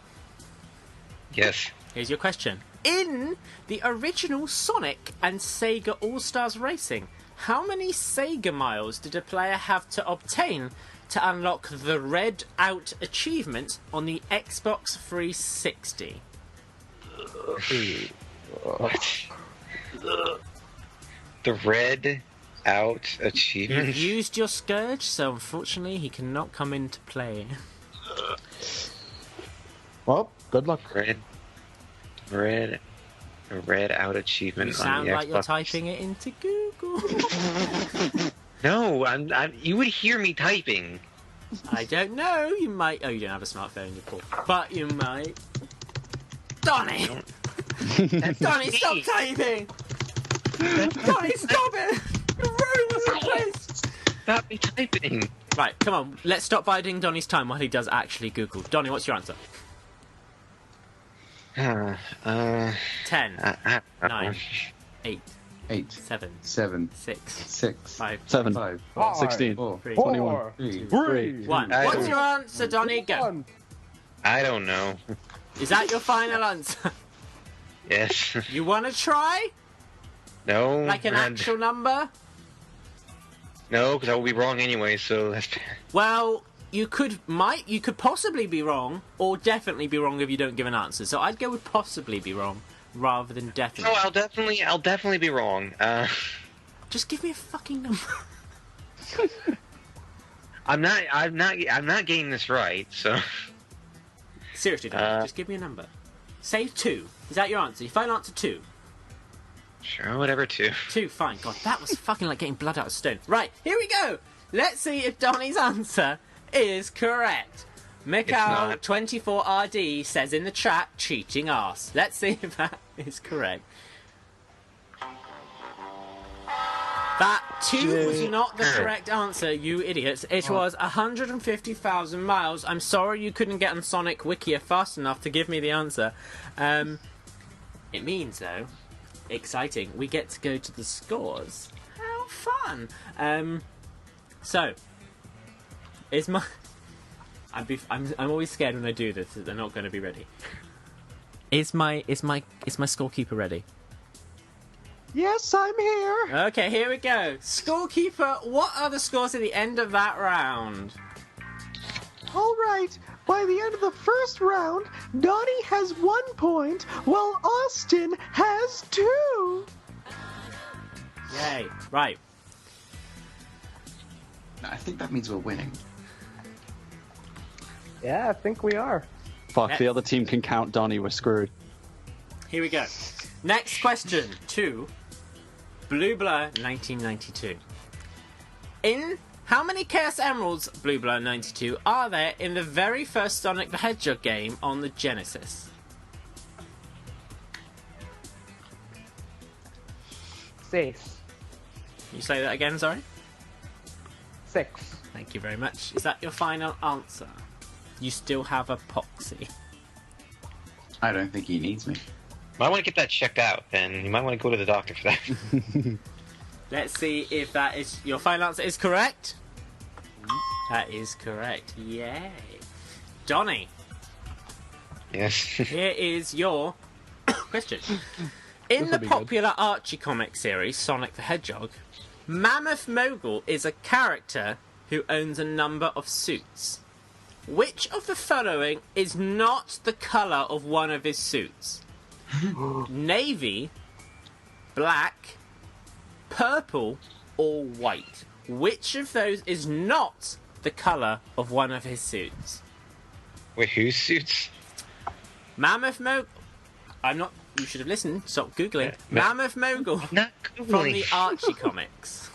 Yes. Here's your question. In the original Sonic and Sega All-Stars Racing, how many Sega miles did a player have to obtain to unlock the Red Out achievement on the Xbox 360? What? The Red Out achievement? You've used your Scourge, so unfortunately he cannot come into play. Well, good luck. Red Out achievement. You sound on the like you're Xbox. typing it into Google. No, you would hear me typing. I don't know. You might. Oh, you don't have a smartphone, you poor. But you might. Donnie! Donnie, stop typing! Donnie, stop it! You're ruining the place! Stop me typing. Right, come on. Let's stop biding Donnie's time while he does actually Google. Donnie, what's your answer? 10, 9, 8, 7, 6, 5, 7, 5, 16, 3, 21, 3, 1. What's your answer, Donnie? Go. I don't know. Is that your final answer? Yes. You want to try? No. Like an actual number? No, because I will be wrong anyway, so that's... Well, you could possibly be wrong, or definitely be wrong if you don't give an answer. So I'd go with possibly be wrong, rather than definitely. No, I'll definitely be wrong. Just give me a fucking number. I'm not getting this right, so... Seriously, Donnie, just give me a number. Say 2. Is that your answer? Your final answer 2? Sure, whatever, 2. 2, fine. God, that was fucking like getting blood out of stone. Right, here we go. Let's see if Donnie's answer is correct. Mikhail24RD says in the chat, cheating ass. Let's see if that is correct. That 2 was not the correct answer, you idiots. It was 150,000 miles. I'm sorry you couldn't get on Sonic Wikia fast enough to give me the answer. It means, though, exciting, we get to go to the scores. How fun! So, is my... I'm always scared when I do this that they're not going to be ready. Is my scorekeeper ready? Yes, I'm here. Okay, here we go. Scorekeeper, what are the scores at the end of that round? All right. By the end of the first round, Donnie has 1 point, while Austin has 2. Yay. Right. I think that means we're winning. Yeah, I think we are. Fuck, the other team can count Donnie, we're screwed. Here we go. Next question to Blue Blur 1992. In how many Chaos Emeralds, Blue Blur 92, are there in the very first Sonic the Hedgehog game on the Genesis? 6. Can you say that again, sorry? 6. Thank you very much. Is that your final answer? You still have a Poxxy. I don't think he needs me. Might want to get that checked out, and you might want to go to the doctor for that. Let's see if that is your final answer is correct. That is correct. Yay. Donnie. Yes. Here is your question. In the popular Archie comic series, Sonic the Hedgehog, Mammoth Mogul is a character who owns a number of suits. Which of the following is not the colour of one of his suits? Navy, black, purple, or white? Which of those is not the colour of one of his suits? Wait, whose suits? Mammoth Mogul. I'm not... You should have listened. Stop Googling. Mammoth Mogul Not from Googling. the Archie comics.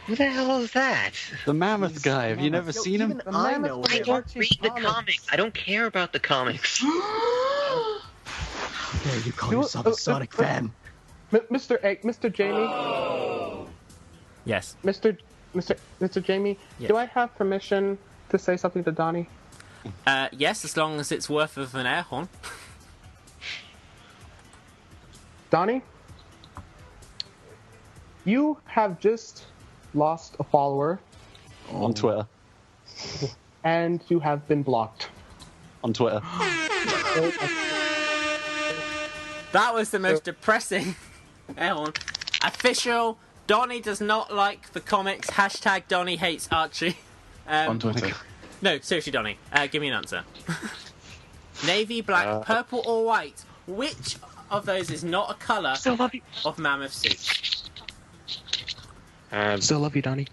Who the hell is that? The Mammoth guy, have you never seen him? Even I know I it. don't read the comics. I don't care about the comics. How dare you call yourself a Sonic fan? Mr. Jamie? Yes. Mr. Mr. Jamie, Yes. do I have permission to say something to Donnie? Yes, as long as it's worth of an air horn. Donnie, you have just lost a follower On Twitter. and you have been blocked. On Twitter. That was the most depressing air horn. Official. Donnie does not like the comics. Hashtag Donnie hates Archie. On Twitter. No, seriously, Donnie. Give me an answer. Navy, black, purple, or white? Which of those is not a colour of mammoth suit? Still love you, Donnie.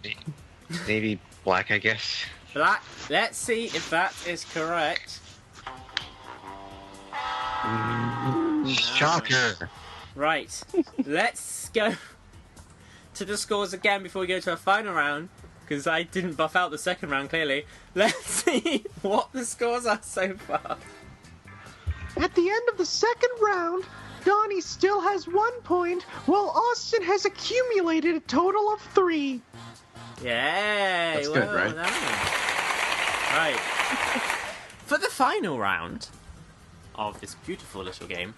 Maybe black, I guess. Black. Let's see if that is correct. Shocker. Right. Let's go to the scores again before we go to our final round, because I didn't buff out the second round, clearly. Let's see what the scores are so far. At the end of the second round, Donnie still has 1 point, while Austin has accumulated a total of 3. Yay! That's good, right? Done. Right. For the final round of this beautiful little game,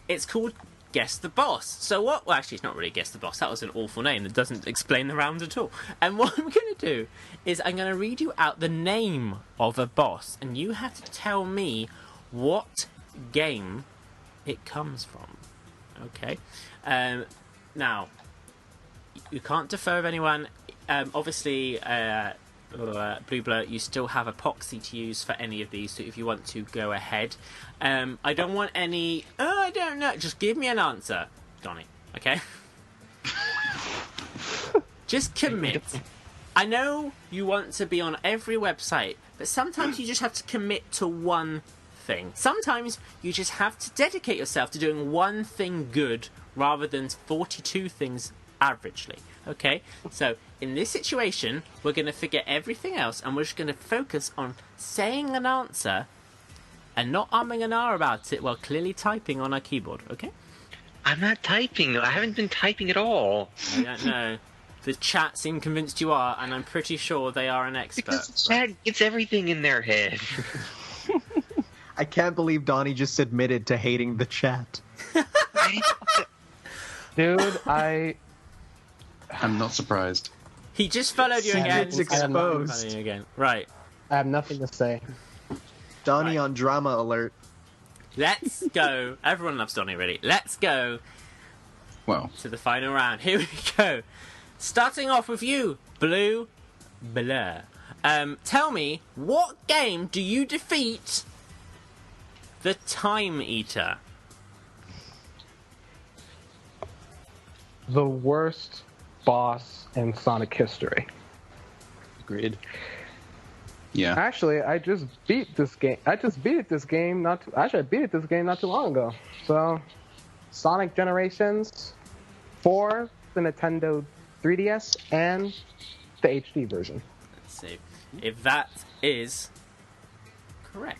it's called Guess the Boss. So what... Well, actually, it's not really Guess the Boss. That was an awful name that doesn't explain the round at all. And what I'm going to do is I'm going to read you out the name of a boss, and you have to tell me what game it comes from. Okay? Now, you can't defer with anyone. Obviously, Blue Blur, you still have a Poxxy to use for any of these, so if you want to go ahead. I don't want any... Oh, I don't know. Just give me an answer, Donnie. Okay? Just commit. I know you want to be on every website, but sometimes you just have to commit to one thing. Sometimes you just have to dedicate yourself to doing one thing good rather than 42 things averagely. Okay? So, in this situation, we're going to forget everything else and we're just going to focus on saying an answer and not umming and ah about it while clearly typing on our keyboard. Okay? I'm not typing. I haven't been typing at all. I don't know. The chat seem convinced you are, and I'm pretty sure they are an expert. Because the chat gets everything in their head. I can't believe Donnie just admitted to hating the chat. Dude, I'm not surprised. He just followed you again. Savage exposed. Following you again. Right. I have nothing to say. Donnie Right. on drama alert. Let's go. Everyone loves Donnie, really. Let's go Well, to the final round. Here we go. Starting off with you, Blue Blur. Tell me, what game do you defeat the Time Eater? The worst boss in Sonic history. Agreed. yeah. Actually, I just beat this game. I beat it this game not too long ago. So, Sonic Generations for the Nintendo 3DS and the HD version. Let's see if that is correct.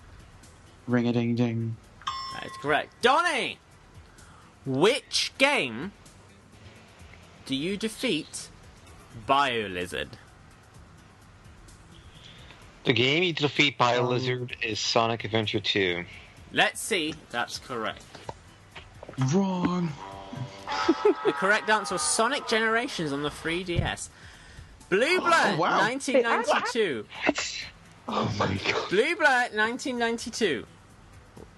Ring-a-ding-ding. That is correct. Donnie! Which game do you defeat BioLizard? The game you defeat BioLizard is Sonic Adventure 2. Let's see if that's correct. Wrong. The correct answer was Sonic Generations on the 3DS. Blue Blood, wow. 1992. Oh my god. Blue Blood, 1992.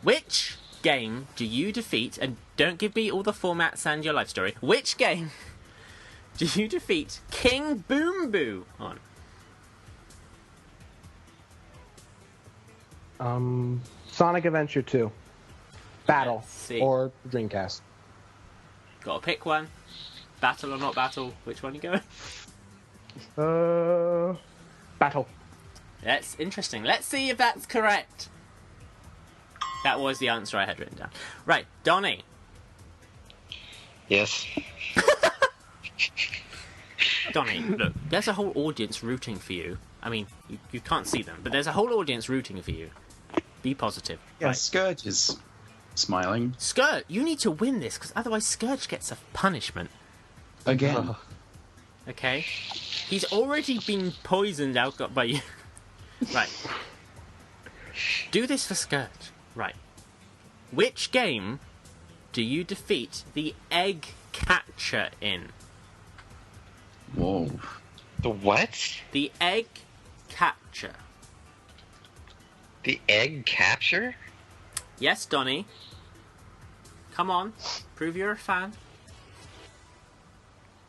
Which game do you defeat, and don't give me all the formats and your life story, which game do you defeat King Boom Boo on? Sonic Adventure 2. Battle. Let's see. Or Dreamcast. Gotta pick one. Battle or not battle, which one are you going? Battle. That's interesting. Let's see if that's correct. That was the answer I had written down. Right, Donnie. Yes. Donnie, look, there's a whole audience rooting for you. I mean, you can't see them, but there's a whole audience rooting for you. Be positive. Yeah, Right. Scourge is smiling. Scourge, you need to win this, because otherwise Scourge gets a punishment. Again. Okay? He's already been poisoned out by you. Right. Do this for Scourge. Right. Which game do you defeat the egg catcher in? Whoa. The what? The egg catcher. The egg capture? Yes, Donnie. Come on. Prove you're a fan.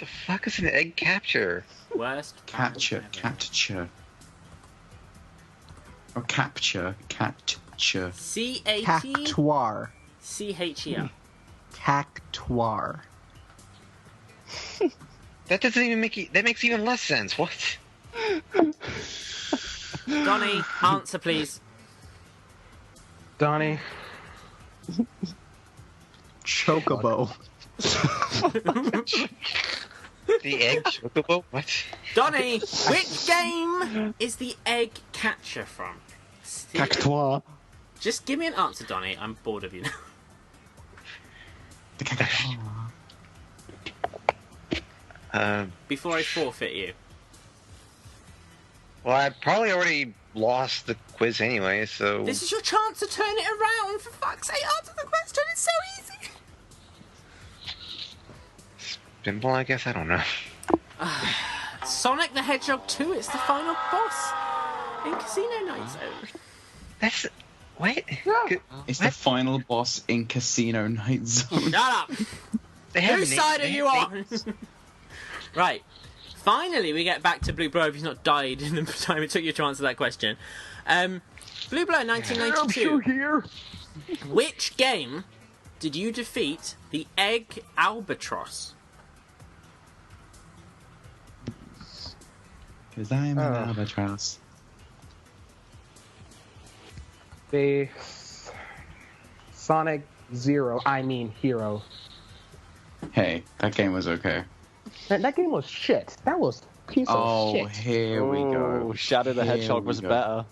The fuck is an egg capture? Worst. Capture. Or capture. C-A-T. Cactuar. C-H-E-R. Cactuar. That doesn't even make that makes even less sense. What? Donnie, answer please. Donnie. Chocobo. The egg chocobo? What? Donnie, which game is the egg catcher from? Cactua. Just give me an answer, Donnie. I'm bored of you now. The cactua. Before I forfeit you. Well, I probably already lost the quiz anyway, so... This is your chance to turn it around, for fuck's sake. Answer the question, it's so easy. Simple, I guess? I don't know. Sonic the Hedgehog 2, it's the final boss in Casino Night Zone. That's... What? It's the final boss in Casino Night Zone. Shut up! Whose side are you on? Right. Finally, we get back to Blue Blow if he's not died in the time it took you to answer that question. Blue Blow 1992. Here. Which game did you defeat the egg albatross? Because I'm an albatross. The Sonic Zero, Hero. Hey, that game was okay. That game was shit. That was a piece of shit. Oh, here we go. Shadow the Hedgehog was better.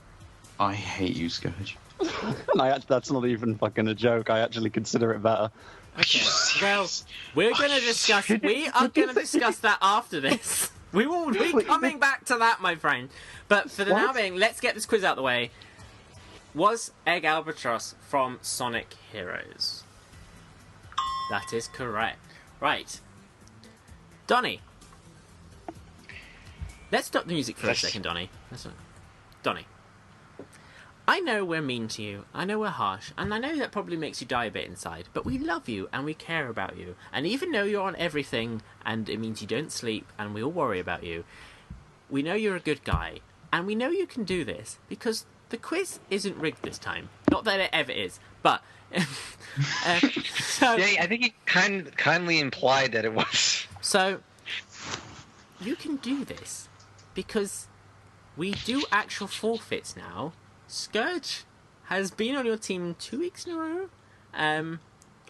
I hate you, Scourge. That's not even fucking a joke. I actually consider it better. Okay. Well, we are going to discuss that after this. We will be coming back to that, my friend. But for the now being, let's get this quiz out of the way. Was Egg Albatross from Sonic Heroes? That is correct. Right. Donnie. Let's stop the music for a second, Donnie. Donnie. I know we're mean to you, I know we're harsh, and I know that probably makes you die a bit inside, but we love you and we care about you. And even though you're on everything, and it means you don't sleep, and we all worry about you, we know you're a good guy, and we know you can do this, because the quiz isn't rigged this time. Not that it ever is, but... so, yeah, I think he kindly implied that it was. So, you can do this, because we do actual forfeits now. Scourge has been on your team 2 weeks in a row.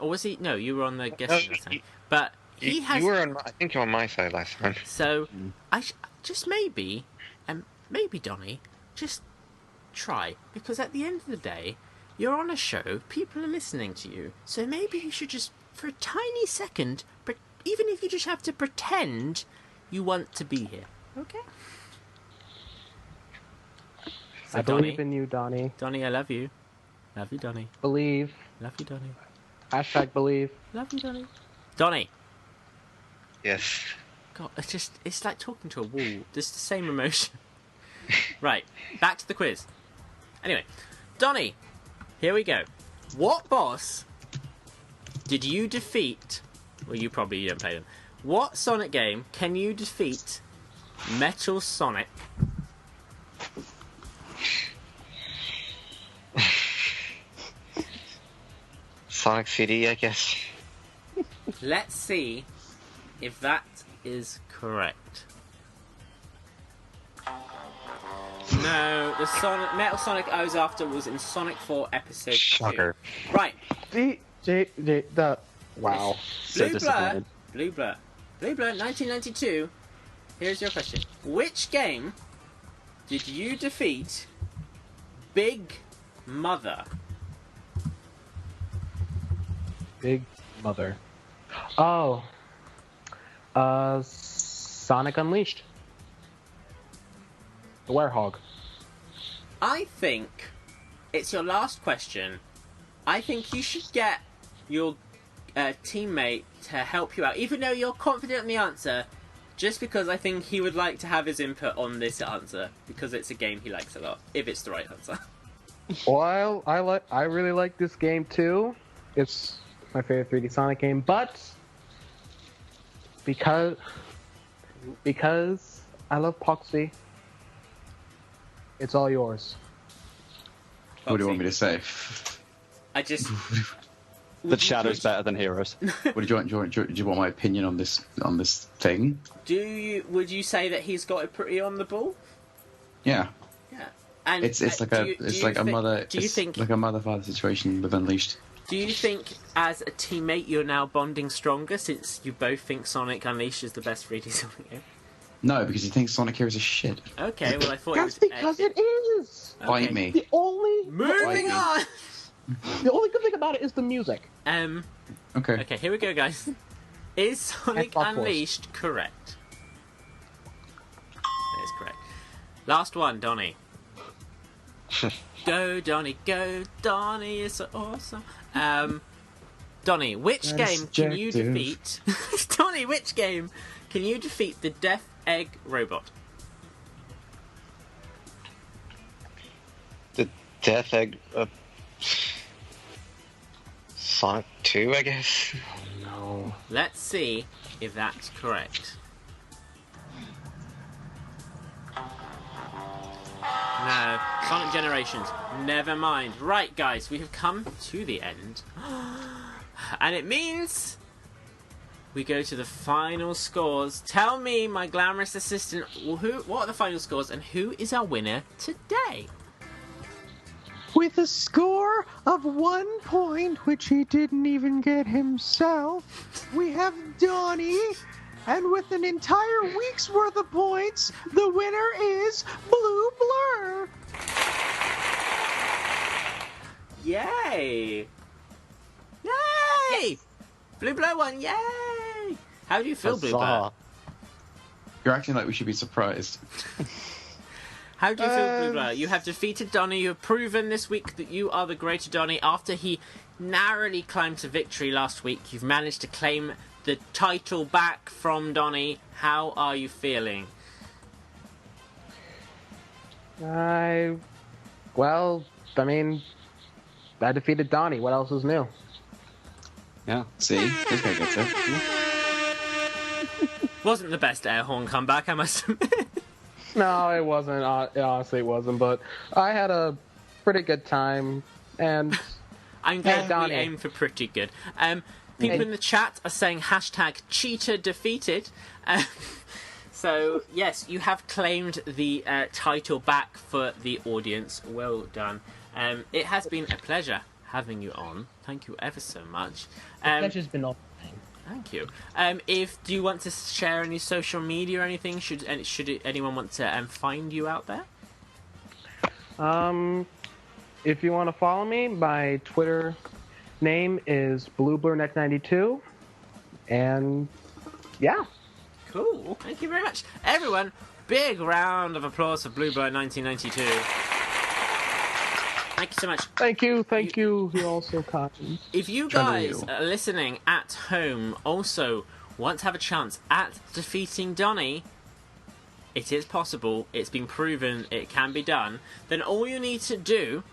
Or was he? No, you were on the guest last time. But he has. You were on. I think you were on my side last time. So, just maybe, maybe Donnie, just try, because at the end of the day, you're on a show. People are listening to you. So maybe you should just, for a tiny second, even if you just have to pretend you want to be here. Okay. So I believe in you, Donnie. Donnie, I love you. Love you, Donnie. Believe. Love you, Donnie. Hashtag believe. Love you, Donnie. Donnie. Yes. God, it's like talking to a wall. Just the same emotion. Right, back to the quiz. Anyway, Donnie, here we go. What boss did you defeat? Well, you probably don't play them. What Sonic game can you defeat Metal Sonic? Sonic CD, I guess. Let's see if that is correct. No, the Metal Sonic I was after was in Sonic 4 Episode 2. Right. Wow. So disappointed. Blue Blur, 1992. Here's your question. Which game did you defeat Big Mother? Big Mother. Oh. Sonic Unleashed. The werehog. I think it's your last question. I think you should get your teammate to help you out, even though you're confident in the answer, just because I think he would like to have his input on this answer, because it's a game he likes a lot, if it's the right answer. Well, I really like this game too. It's my favorite 3D Sonic game, but because I love Poxxy, it's all yours. What do you want me to say? I just... That Shadow's better than Heroes. What do you want my opinion on this thing? Would you say that he's got it pretty on the ball? Yeah. Yeah. And It's like a mother-father situation with Unleashed. Do you think, as a teammate, you're now bonding stronger since you both think Sonic Unleashed is the best 3D Sonic game? No, because he thinks Sonic Heroes is shit. Okay, well I thought That's it was... because it is! Okay. Bite me. Moving on! The only good thing about it is the music. Okay, here we go, guys. Is Sonic Unleashed correct? That is correct. Last one, Donnie. Go, Donnie, go, Donnie is so awesome. Donnie, which game can you defeat? Donnie, which game can you defeat the Death Egg robot? The Death Egg... Sonic 2, I guess? No. Let's see if that's correct. No, Sonic Generations. Never mind. Right, guys, we have come to the end. And it means we go to the final scores. Tell me, my glamorous assistant, what are the final scores and who is our winner today? With a score of 1 point, which he didn't even get himself, we have Donnie. And with an entire week's worth of points, the winner is Blue Blur. Yay! Yay! Blue Blur won, yay! How do you feel, Blue Blur? You're acting like we should be surprised. How do you feel, Blue Blur? You have defeated Donnie. You have proven this week that you are the greater Donnie. After he narrowly climbed to victory last week, you've managed to claim the title back from Donnie. How are you feeling? I defeated Donnie. What else is new? Yeah. See? This guy gets it. Wasn't the best air horn comeback, I must admit. No, it wasn't. Honestly, it wasn't. But I had a pretty good time, and I'm glad we aimed for pretty good. People in the chat are saying hashtag cheater defeated. So, yes, you have claimed the title back for the audience. Well done. It has been a pleasure having you on. Thank you ever so much. The pleasure's been all mine. Thank you. Do you want to share any social media or anything? Should anyone want to find you out there? If you want to follow me, my Twitter name is BlueBlurNet92, and yeah. Cool. Thank you very much, everyone. Big round of applause for Blue Blur 1992. Thank you so much. Thank you. You're all so kind. If you guys are listening at home also want to have a chance at defeating Donnie, it is possible, it's been proven, it can be done, then all you need to do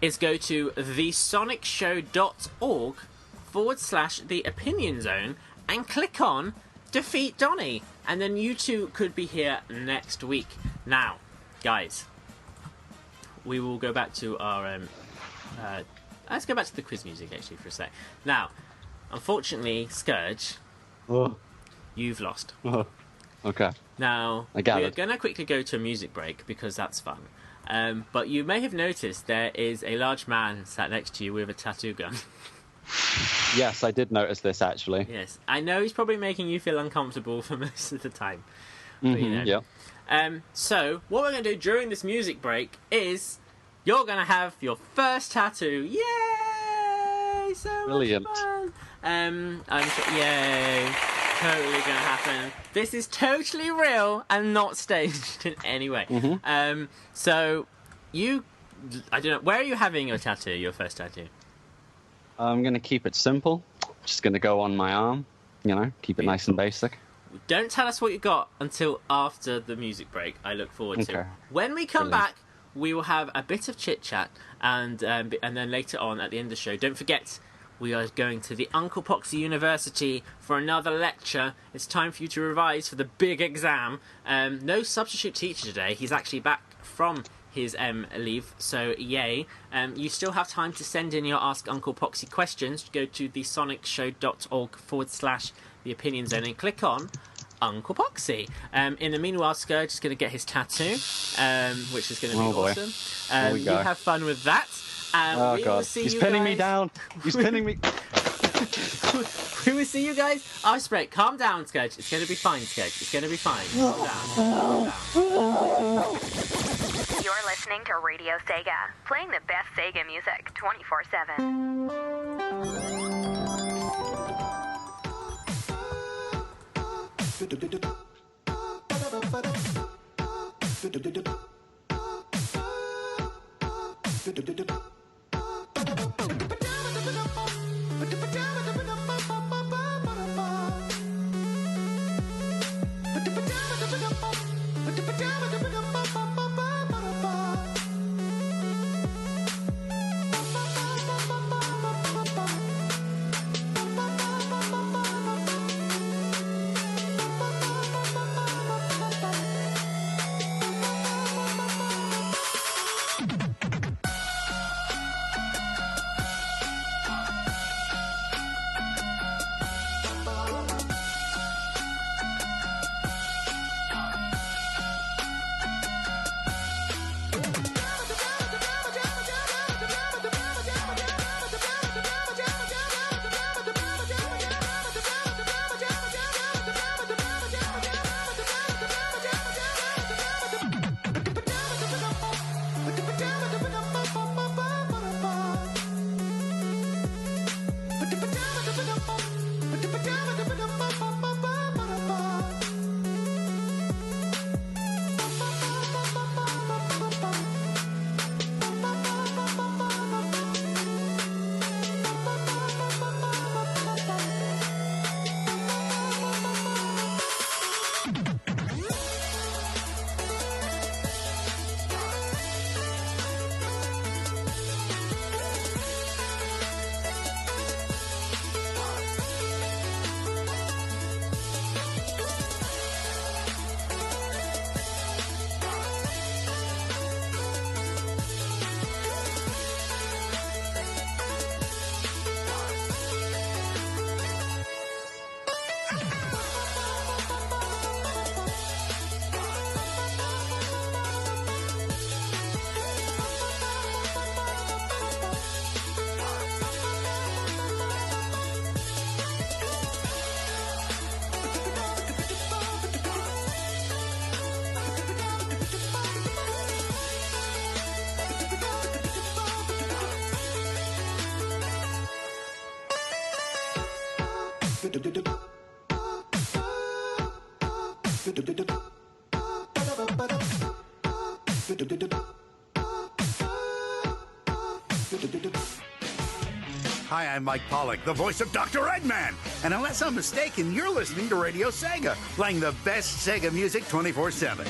is go to thesonicshow.org/the opinion zone and click on Defeat Donnie, and then you two could be here next week. Now, guys, we will go back to our let's go back to the quiz music actually for a sec. Now, unfortunately, Scourge, you've lost. Okay. Now, we're going to quickly go to a music break because that's fun. But you may have noticed there is a large man sat next to you with a tattoo gun. Yes, I did notice this actually. Yes, I know he's probably making you feel uncomfortable for most of the time. But, you know. Yeah. So, what we're going to do during this music break is you're going to have your first tattoo. Yay! So brilliant. much fun. Yay. totally going to happen. This is totally real and not staged in any way. So, I don't know, where are you having your tattoo, your first tattoo? I'm going to keep it simple. Just going to go on my arm, keep it nice and basic. Don't tell us what you got until after the music break. I look forward to it. When we come back, we will have a bit of chit-chat, and then later on at the end of the show, don't forget, we are going to the Uncle Poxxy University for another lecture. It's time for you to revise for the big exam. No substitute teacher today. He's actually back from his leave, so yay. You still have time to send in your Ask Uncle Poxxy questions. Go to thesonicshow.org/the opinion zone and click on Uncle Poxxy. In the meanwhile, Scourge is going to get his tattoo, which is going to be awesome. You have fun with that. Oh God, he's pinning me down. He's pinning me. We will see you guys. Ice break. Calm down, Scourge. It's going to be fine, Scourge. It's going to be fine. Calm down. You're listening to Radio Sega, playing the best Sega music 24/7. Hi, I'm Mike Pollock, the voice of Dr. Eggman. And unless I'm mistaken, you're listening to Radio Sega, playing the best Sega music 24/7.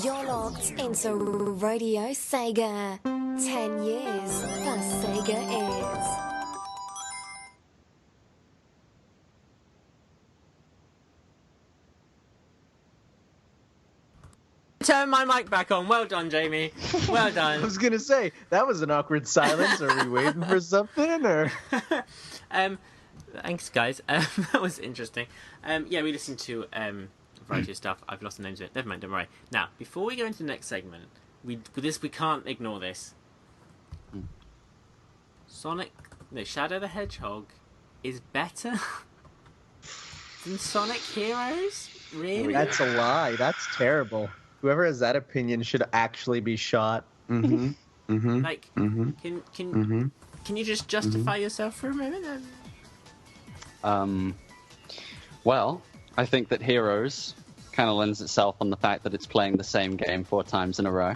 You're locked into Radio Sega. 10 years for Sega is. Turn my mic back on. Well done, Jamie. Well done. I was gonna say that was an awkward silence. Are we waiting for something or? Thanks, guys. That was interesting. Yeah, we listened to a variety of stuff. I've lost the names of it. Never mind. Don't worry. Now, before we go into the next segment, we can't ignore this. Shadow the Hedgehog is better than Sonic Heroes. Really? That's a lie. That's terrible. Whoever has that opinion should actually be shot. Mm-hmm. Mm-hmm. Like, mm-hmm. Can you just justify yourself for a moment? Well, I think that Heroes kind of lends itself on the fact that it's playing the same game 4 times in a row.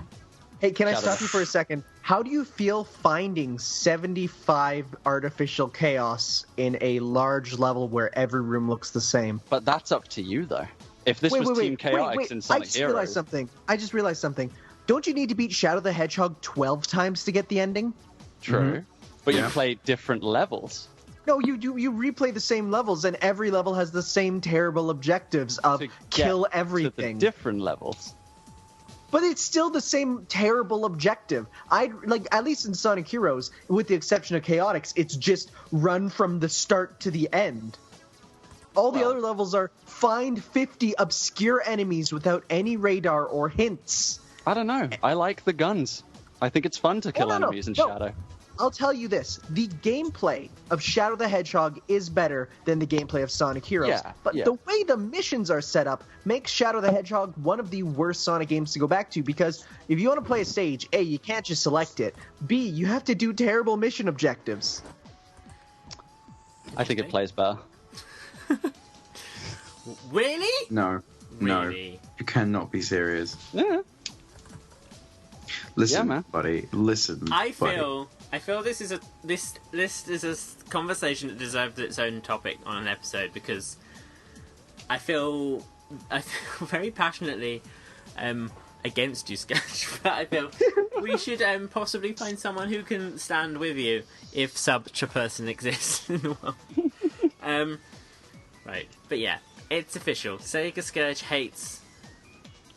Hey, can I stop you for a second? How do you feel finding 75 artificial chaos in a large level where every room looks the same? But that's up to you, though. If this was Team Chaotix in Sonic Heroes... I just realized something. Don't you need to beat Shadow the Hedgehog 12 times to get the ending? True. But you play different levels. No, you replay the same levels, and every level has the same terrible objectives of kill everything. To the different levels. But it's still the same terrible objective. At least in Sonic Heroes, with the exception of Chaotix, it's just run from the start to the end. All the other levels are find 50 obscure enemies without any radar or hints. I don't know. I like the guns. I think it's fun to kill enemies in Shadow. I'll tell you this. The gameplay of Shadow the Hedgehog is better than the gameplay of Sonic Heroes. But the way the missions are set up makes Shadow the Hedgehog one of the worst Sonic games to go back to, because if you want to play a stage, A, you can't just select it. B, you have to do terrible mission objectives. I think it plays better. Really? No. Really? You cannot be serious. Yeah. Listen, buddy. Listen. I feel this is a conversation that deserves its own topic on an episode, because I feel very passionately against you, Scourge. But I feel we should possibly find someone who can stand with you if such a person exists in the world. Right, but yeah, it's official. Sega Scourge hates.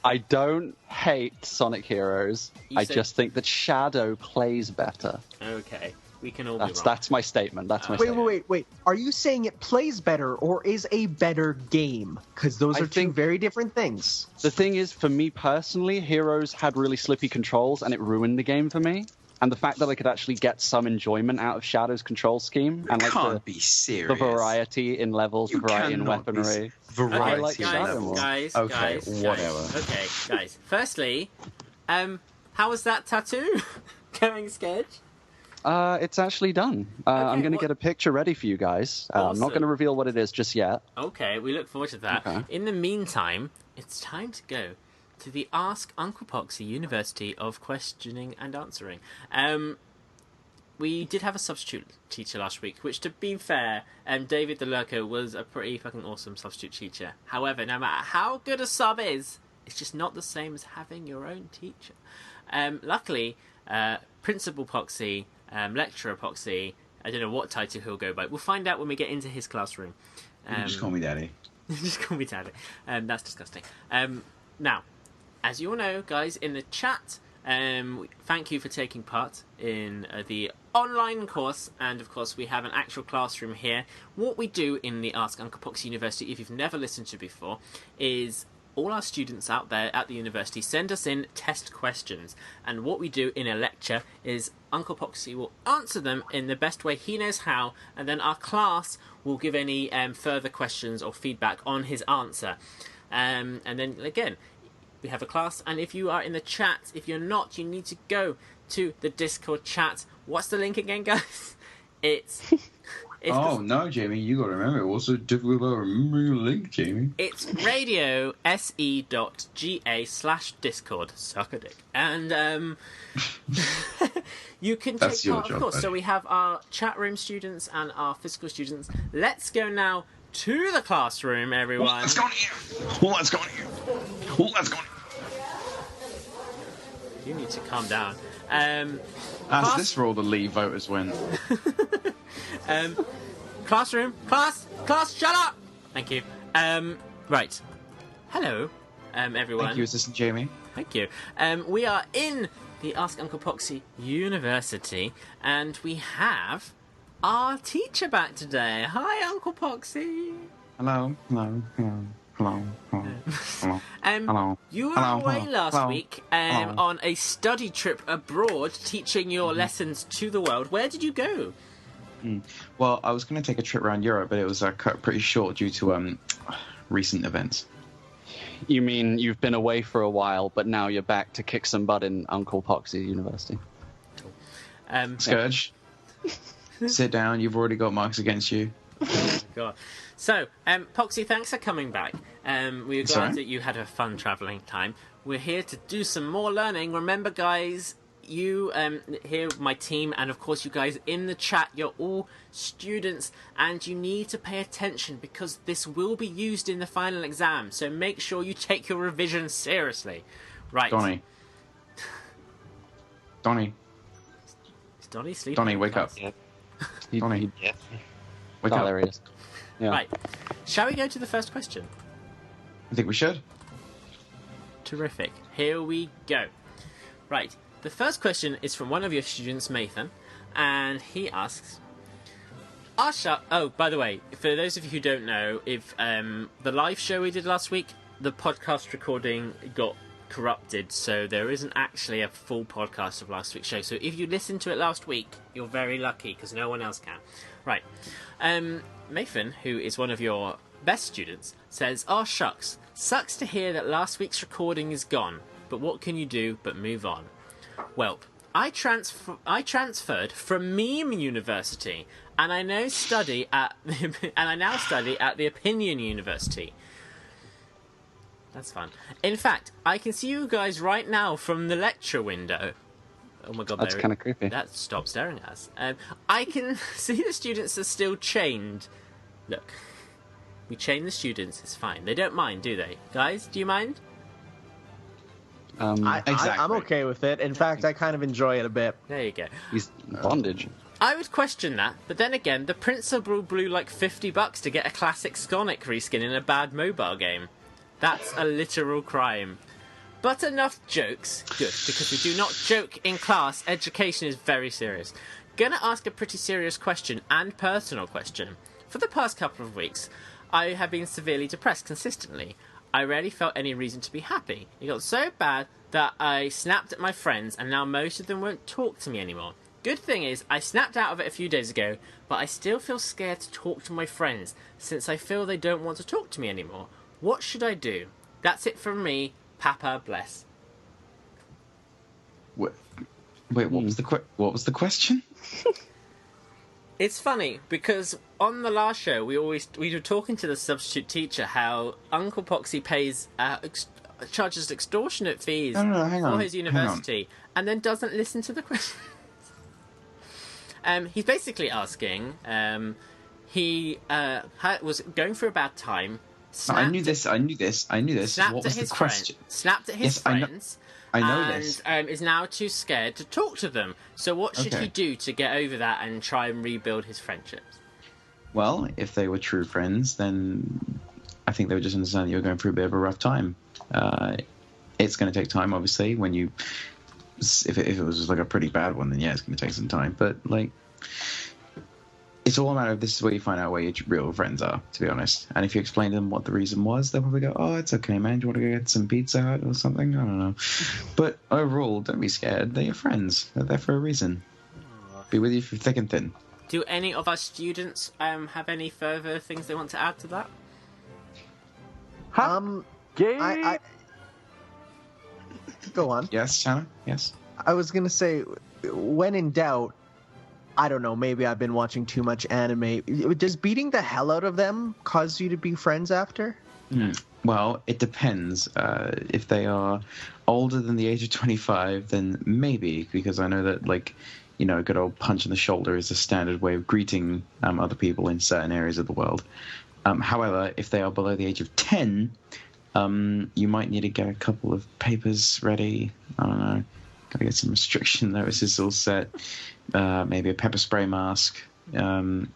I don't hate Sonic Heroes. I just think that Shadow plays better. Okay, we can all be wrong. That's my statement. That's my statement. Wait. Are you saying it plays better or is a better game? Because those are two very different things. The thing is, for me personally, Heroes had really slippy controls and it ruined the game for me. And the fact that I could actually get some enjoyment out of Shadow's control scheme and the variety in levels, the variety in weaponry. Guys, whatever. Okay, guys. Firstly, how was that tattoo going, Scourge? It's actually done. I'm going to get a picture ready for you guys. I'm not going to reveal what it is just yet. Okay, we look forward to that. Okay. In the meantime, it's time to go to the Ask Uncle Poxxy University of Questioning and Answering. we did have a substitute teacher last week, which, to be fair, David the Lurker was a pretty fucking awesome substitute teacher. However, no matter how good a sub is, it's just not the same as having your own teacher. Luckily, Principal Poxxy, Lecturer Poxxy, I don't know what title he'll go by. We'll find out when we get into his classroom. You can just call me Daddy. Just call me Daddy. That's disgusting. Now, as you all know, guys, in the chat, thank you for taking part in the online course, and of course we have an actual classroom here. What we do in the Ask Uncle Poxxy University, if you've never listened to before, is all our students out there at the university send us in test questions, and what we do in a lecture is Uncle Poxxy will answer them in the best way he knows how, and then our class will give any further questions or feedback on his answer. And then again, we have a class, and if you are in the chat, if you're not, you need to go to the Discord chat. What's the link again, guys? No, Jamie, you got to remember. It was so difficult to remember your link, Jamie. It's radiose.ga/discord. Suck a dick. And you can That's take your part, job, of course. buddy. So we have our chat room students and our physical students. Let's go now to the classroom, everyone. Let's go here. Let's go here. Let's go here. You need to calm down. As this for all the Leave voters went. Classroom, class, shut up! Thank you. Right. Hello, everyone. Thank you, Assistant Jamie. Thank you. We are in the Ask Uncle Poxxy University, and we have our teacher back today. Hi, Uncle Poxxy. Hello. You were away last week on a study trip abroad, teaching your lessons to the world. Where did you go? Well, I was going to take a trip around Europe, but it was cut pretty short due to recent events. You mean you've been away for a while, but now you're back to kick some butt in Uncle Poxxy University? Scourge, sit down. You've already got marks against you. Oh, God. So, Poxxy, thanks for coming back. We're glad that you had a fun travelling time. We're here to do some more learning. Remember, guys, you here, my team, and of course you guys in the chat, you're all students, and you need to pay attention because this will be used in the final exam. So make sure you take your revision seriously. Right. Donnie. Is Donnie sleeping? Donnie, wake up. Yep. Donnie. Yep. Wake up. There he is. Yeah. Right. Shall we go to the first question? I think we should. Terrific. Here we go. Right. The first question is from one of your students, Mathan, and he asks, oh, by the way, for those of you who don't know, if the live show we did last week, the podcast recording got corrupted, so there isn't actually a full podcast of last week's show. So if you listened to it last week, you're very lucky, because no one else can. Right. Mathan, who is one of your best students, says, "Oh, shucks. Sucks to hear that last week's recording is gone, but what can you do but move on? Well, I transferred from Meme University, and I now study at the Opinion University. That's fun. In fact, I can see you guys right now from the lecture window. Oh my God, that's kind of creepy. Stop staring at us. I can see the students are still chained. Look, we chain the students. It's fine. They don't mind, do they? Guys, do you mind? Exactly. I'm okay with it. In fact, I kind of enjoy it a bit. There you go. He's bondage. I would question that, but then again, the principal blew like $50 to get a classic Sonic reskin in a bad mobile game. That's a literal crime. But enough jokes. Good, because we do not joke in class. Education is very serious. Gonna ask a pretty serious question and personal question. For the past couple of weeks, I have been severely depressed consistently. I rarely felt any reason to be happy. It got so bad that I snapped at my friends, and now most of them won't talk to me anymore. Good thing is, I snapped out of it a few days ago, but I still feel scared to talk to my friends, since I feel they don't want to talk to me anymore. What should I do? That's it from me. Papa bless. Wait, what was the question? It's funny because on the last show we were talking to the substitute teacher how Uncle Poxxy pays charges extortionate fees hang for on, his university and then doesn't listen to the questions. He's basically asking. He was going through a bad time. I knew this. Snapped What at was his the question? Snapped at his Yes, friends. I know and, this. Is now too scared to talk to them. So what should he do to get over that and try and rebuild his friendships? Well, if they were true friends, then I think they would just understand that you're going through a bit of a rough time. It's going to take time, obviously. When you, if it was like a pretty bad one, then yeah, it's going to take some time. But like, it's all a matter of this is where you find out where your real friends are, to be honest. And if you explain to them what the reason was, they'll probably go, "Oh, it's okay, man. Do you want to go get some Pizza Hut or something?" I don't know. But overall, don't be scared. They're your friends. They're there for a reason. Be with you through thick and thin. Do any of our students have any further things they want to add to that? I go on. Yes, Shanna? Yes. I was gonna say, when in doubt, I don't know, maybe I've been watching too much anime. Does beating the hell out of them cause you to be friends after? Well, it depends. If they are older than the age of 25, then maybe, because I know that, like, you know, a good old punch in the shoulder is a standard way of greeting other people in certain areas of the world. However, if they are below the age of 10, you might need to get a couple of papers ready. I don't know. Gotta get some restriction notices all set. Maybe a pepper spray mask. Other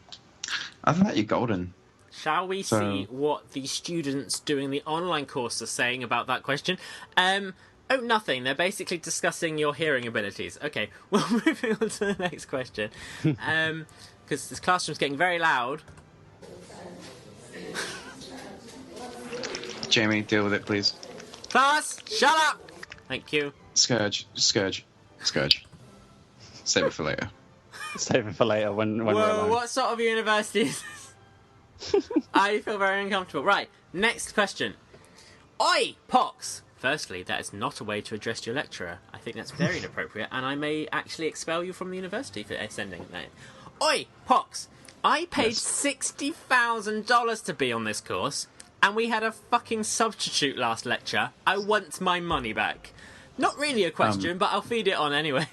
than that, you're golden. Shall we see what the students doing the online course are saying about that question? Oh, nothing. They're basically discussing your hearing abilities. Okay, well, moving on to the next question. Because this classroom's getting very loud. Jamie, deal with it, please. Class, shut up! Thank you. Scourge. Save it for later. Save it for later when we're Whoa, alone. what sort of university is this? I feel very uncomfortable. Right, next question. Oi, Pox! Firstly, that is not a way to address your lecturer. I think that's very inappropriate, and I may actually expel you from the university for sending that. Oi, Pox! I paid $60,000 to be on this course, and we had a fucking substitute last lecture. I want my money back. Not really a question, but I'll feed it on anyway.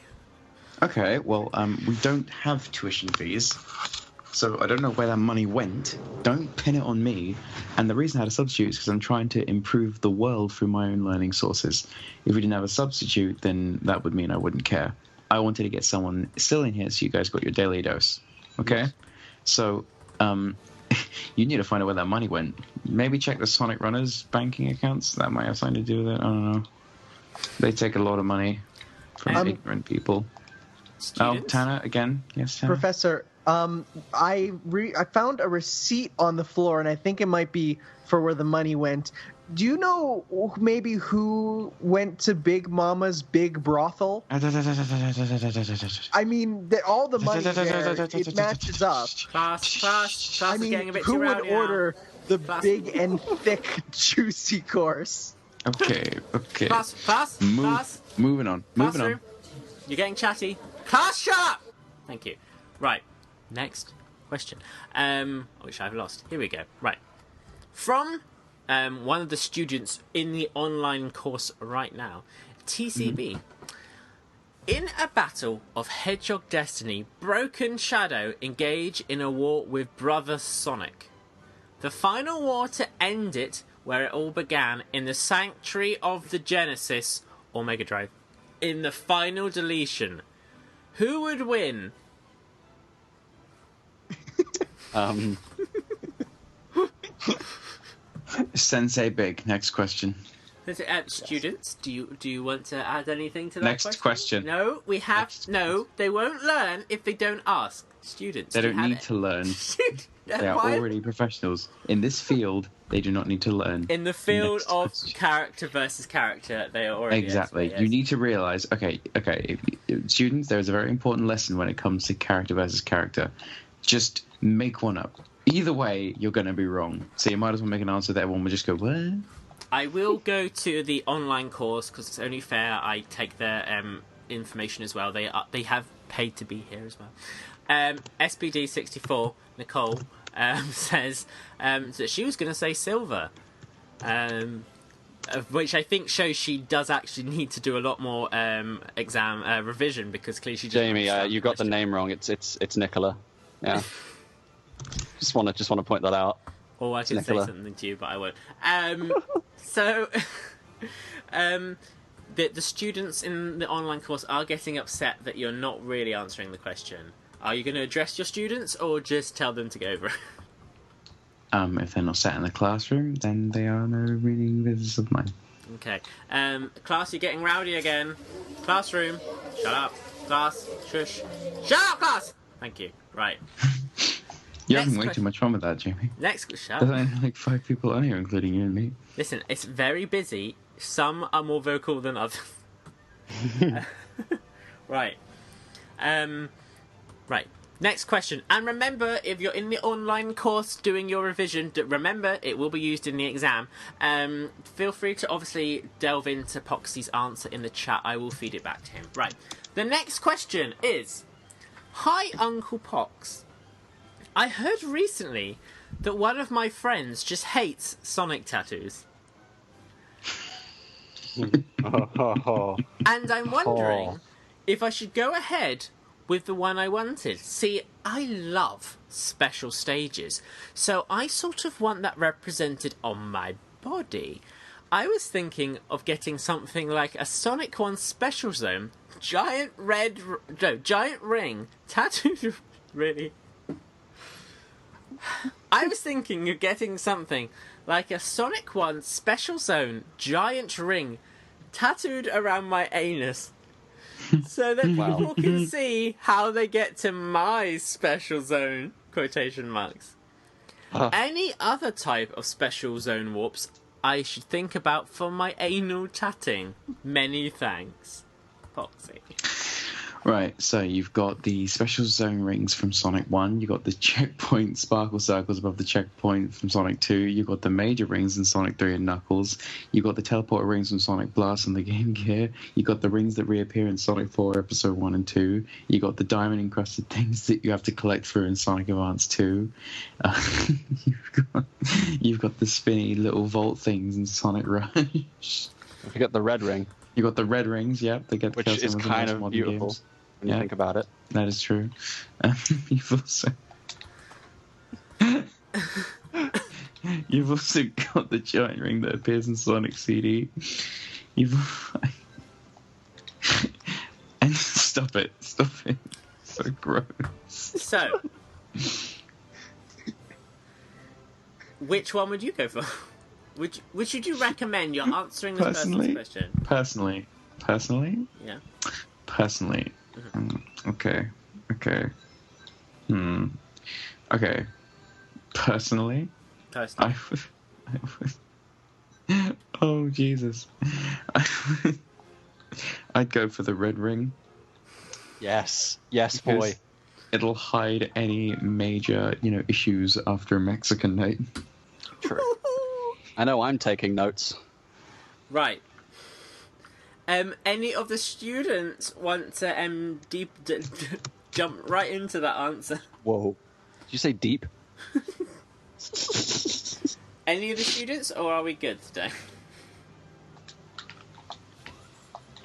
Okay, well, we don't have tuition fees, so I don't know where that money went. Don't pin it on me. And the reason I had a substitute is because I'm trying to improve the world through my own learning sources. If we didn't have a substitute, then that would mean I wouldn't care. I wanted to get someone still in here so you guys got your daily dose. Okay? So, you need to find out where that money went. Maybe check the Sonic Runners banking accounts. That might have something to do with it. I don't know. They take a lot of money from ignorant people. Students? Oh, Tanner, again. Yes, Tanner. Professor, I found a receipt on the floor, and I think it might be for where the money went. Do you know maybe who went to Big Mama's big brothel? I mean, all the money there, it matches up. Class I is mean, getting a bit who too would rowdy now. order the big and thick, juicy course? Okay. Class. Moving on. Classroom. You're getting chatty. Class, shut up! Thank you. Right. Next question. Which I've lost. Here we go. Right. From one of the students in the online course right now, TCB. In a battle of Hedgehog Destiny, Broken Shadow engage in a war with Brother Sonic. The final war to end it, where it all began, in the Sanctuary of the Genesis, or Mega Drive. In the final deletion, who would win? Sensei Big. Next question. Students, do you want to add anything to that Next question. No, we have no. They won't learn if they don't ask. Students, They don't need to learn. They are already professionals in this field. They do not need to learn. In the field Next of question. character versus character, they are already Exactly. expert, You yes. need to realize, students, there is a very important lesson when it comes to character versus character. Just make one up. Either way, you're going to be wrong. So you might as well make an answer that everyone will just go, what? I will go to the online course because it's only fair I take their information as well. They have paid to be here as well. SPD64 Nicole says that she was going to say silver. which I think shows she does actually need to do a lot more exam revision, because clearly she. Jamie, you got the name wrong. It's Nicola. Yeah. just want to point that out. Or I could say something to you, but I won't. So, the students in the online course are getting upset that you're not really answering the question. Are you going to address your students, or just tell them to go over it? If they're not sat in the classroom, then they are no reading business of mine. Okay. Class, you're getting rowdy again. Classroom. Shut up. Class. Shush. Shut up, class! Thank you. Right. You're having way too much fun with that, Jamie. Shut There's up. only like 5 people on here, including you and me. Listen, it's very busy. Some are more vocal than others. Right. Right. Next question. And remember, if you're in the online course doing your revision, remember it will be used in the exam. Feel free to obviously delve into Poxxy's answer in the chat. I will feed it back to him. Right. The next question is, hi, Uncle Pox. I heard recently that one of my friends just hates Sonic tattoos. And I'm wondering if I should go ahead with the one I wanted. See, I love special stages, so I sort of want that represented on my body. I was thinking of getting something like a Sonic 1 Special Zone, giant ring, tattooed... Really? I was thinking of getting something like a Sonic 1 Special Zone, giant ring, tattooed around my anus, so that people can see how they get to my special zone, quotation marks. Any other type of special zone warps I should think about for my anal tatting? Many thanks. Poxxy. Right, so you've got the special zone rings from Sonic 1, you've got the checkpoint sparkle circles above the checkpoint from Sonic 2, you've got the major rings in Sonic 3 and Knuckles, you've got the teleporter rings from Sonic Blast and the Game Gear, you've got the rings that reappear in Sonic 4 Episode 1 and 2, you've got the diamond encrusted things that you have to collect through in Sonic Advance 2, you've got the spinny little vault things in Sonic Rush. You got the red ring. You got the red rings, yep. They get Which is kind of beautiful. Games. When you think about it. That is true. You've also got the giant ring that appears in Sonic CD. And stop it. So gross. So, which one would you go for? Which would you recommend? You're answering this person's question. Personally? Yeah. Personally. Okay. Okay. Personally. I would... Oh, Jesus. I'd go for the red ring. Yes, boy. It'll hide any major, issues after a Mexican night. True. I know I'm taking notes. Right. Any of the students want to jump right into that answer? Whoa. Did you say deep? Any of the students, or are we good today?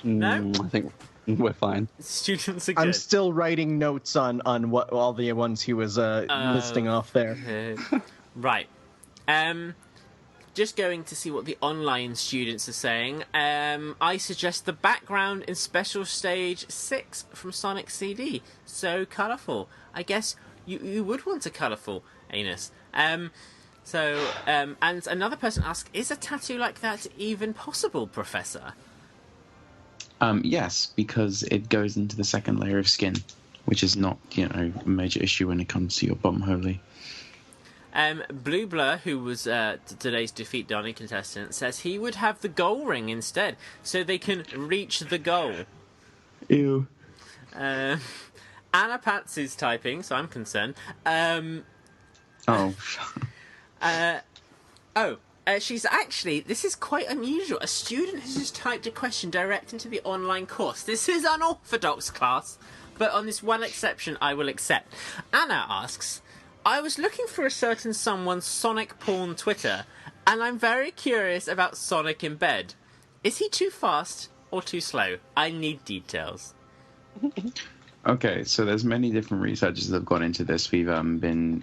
No? I think we're fine. Students are good. I'm still writing notes on what all the ones he was listing off there. Right. Just going to see what the online students are saying. I suggest the background in Special Stage 6 from Sonic CD. So colourful. I guess you would want a colourful anus. And another person asked, is a tattoo like that even possible, Professor? Yes, because it goes into the second layer of skin, which is not, a major issue when it comes to your bum holy. Blue Blur, who was today's Defeat Donnie contestant, says he would have the goal ring instead, so they can reach the goal. Ew. Anna Patsy's typing, so I'm concerned. She's actually, this is quite unusual. A student has just typed a question direct into the online course. This is unorthodox, class, but on this one exception I will accept. Anna asks, I was looking for a certain someone's Sonic porn Twitter, And I'm very curious about Sonic in bed. Is he too fast or too slow? I need details. Okay, so there's many different researchers that have gone into this. We've been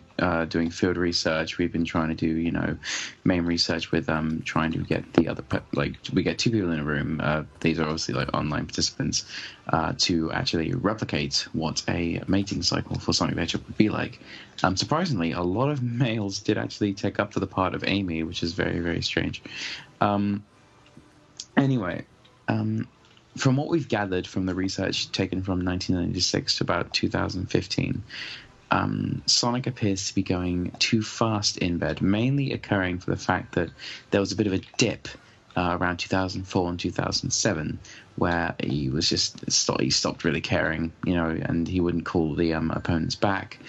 doing field research. We've been trying to do, main research with trying to get the other, we get two people in a room. These are obviously like online participants to actually replicate what a mating cycle for Sonic the Hedgehog would be like. Surprisingly, a lot of males did actually take up for the part of Amy, which is very, very strange. Anyway. From what we've gathered from the research taken from 1996 to about 2015, Sonic appears to be going too fast in bed, mainly occurring for the fact that there was a bit of a dip around 2004 and 2007 where he was he stopped really caring, and he wouldn't call the opponents back.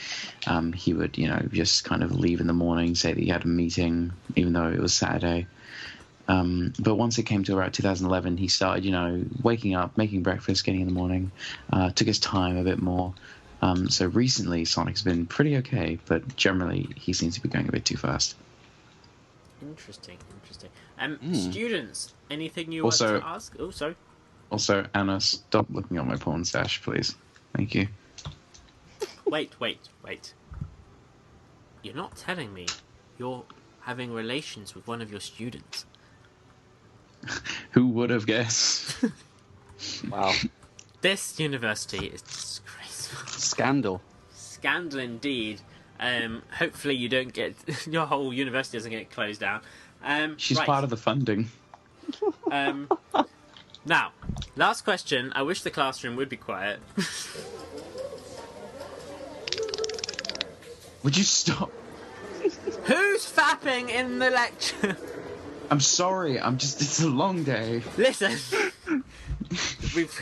He would, just kind of leave in the morning, say that he had a meeting, even though it was Saturday. But once it came to about 2011, he started, waking up, making breakfast, getting in the morning, took his time a bit more. So recently, Sonic's been pretty okay, but generally, he seems to be going a bit too fast. Interesting. Students, anything you want to ask? Oh, sorry. Also, Anna, stop looking at my porn stash, please. Thank you. Wait. You're not telling me you're having relations with one of your students? Who would have guessed? Wow. This university is disgraceful. Scandal Indeed. Hopefully you don't get... your whole university doesn't get closed down. She's part of the funding. Now, last question. I wish the classroom would be quiet. Would you stop? Who's fapping in the lecture? I'm sorry, it's a long day. Listen.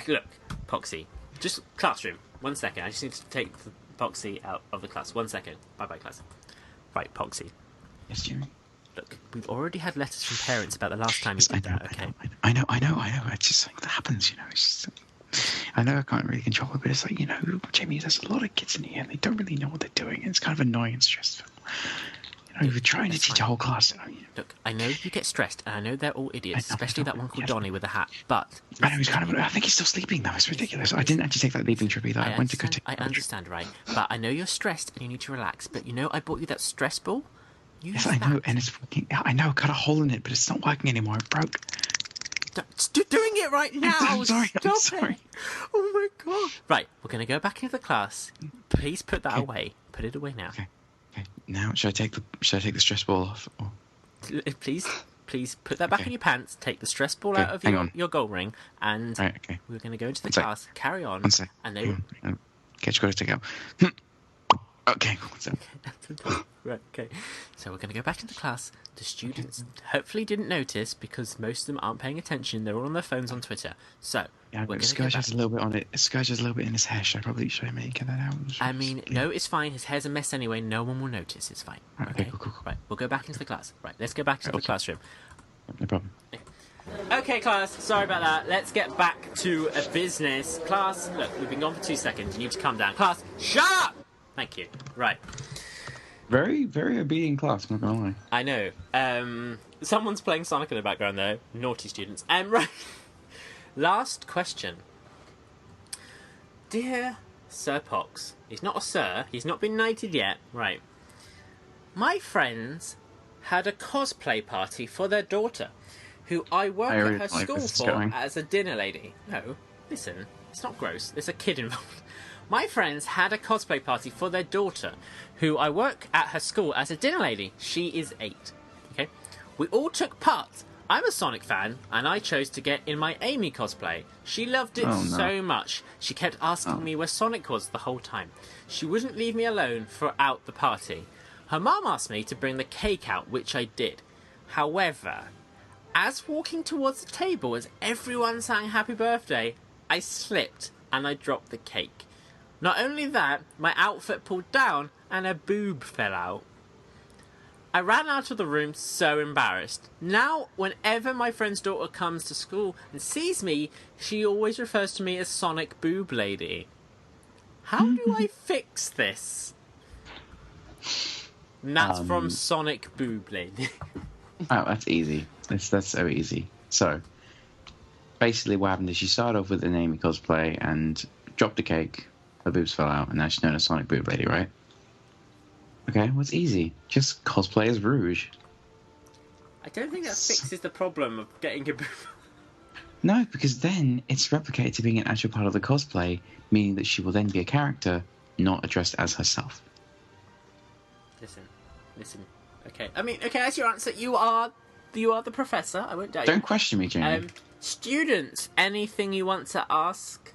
Look, Poxxy. Just classroom. 1 second. I just need to take Poxxy out of the class. 1 second. Bye-bye, class. Right, Poxxy. Yes, Jimmy? Look, we've already had letters from parents about the last time you did that, okay? I know. It's just something that happens, It's just... I know I can't really control it, but it's like, Jamie, there's a lot of kids in here and they don't really know what they're doing. It's kind of annoying and stressful. You're trying to teach a whole class. Look, I know you get stressed, and I know they're all idiots, especially that one called Donnie with a hat, but... I know, I think he's still sleeping, though. It's ridiculous. I didn't actually take that leaping trip either. I went to go take... I understand, right? But I know you're stressed, and you need to relax, but I bought you that stress ball? Yes, I know, and it's working. I know, got a hole in it, but it's not working anymore. It broke. Doing it right now! I'm sorry. It. Oh my god. Right, we're going to go back into the class. Please put that away. Put it away now. Okay. Now, should I take the stress ball off? Or... Please put that back in your pants. Take the stress ball out of your gold ring, and we're going to go into the class. Carry on. And they. Okay, just got to take out. Okay. Right. Okay. So we're going to go back into class. The students hopefully didn't notice because most of them aren't paying attention. They're all on their phones on Twitter. So but Scourge has a little bit on it. Scourge has a little bit in his hair. Should I make get that out? No, it's fine. His hair's a mess anyway. No one will notice. It's fine. Okay, cool. Right, we'll go back into the class. Right, let's go back to the classroom. No problem. Okay, class. Sorry about that. Let's get back to business. Class, look, we've been gone for 2 seconds. You need to calm down. Class, shut up! Thank you. Right. Very, very obedient class, I'm not gonna lie. I know. Someone's playing Sonic in the background, though. Naughty students. Right. Last question. Dear Sir Pox, he's not a sir, he's not been knighted yet. Right. My friends had a cosplay party for their daughter, who I work at her school for as a dinner lady. No, listen, it's not gross. There's a kid involved. My friends had a cosplay party for their daughter, who I work at her school as a dinner lady. She is 8. Okay? We all took part. I'm a Sonic fan, and I chose to get in my Amy cosplay. She loved it so much. She kept asking me where Sonic was the whole time. She wouldn't leave me alone throughout the party. Her mum asked me to bring the cake out, which I did. However, as walking towards the table as everyone sang happy birthday, I slipped and I dropped the cake. Not only that, my outfit pulled down and a boob fell out. I ran out of the room so embarrassed. Now, whenever my friend's daughter comes to school and sees me, she always refers to me as Sonic Boob Lady. How do I fix this? And that's from Sonic Boob Lady. Oh, that's easy. That's so easy. So, basically what happened is she started off with an Amy cosplay and dropped a cake, her boobs fell out, and now she's known as Sonic Boob Lady, right? Okay, what's easy? Just cosplay as Rouge. I don't think that fixes the problem of getting a boob. No, because then it's replicated to being an actual part of the cosplay, meaning that she will then be a character, not addressed as herself. Listen. Okay, I mean, okay, as your answer, you are the professor. I won't doubt you. Don't question me, Jamie. Students, anything you want to ask?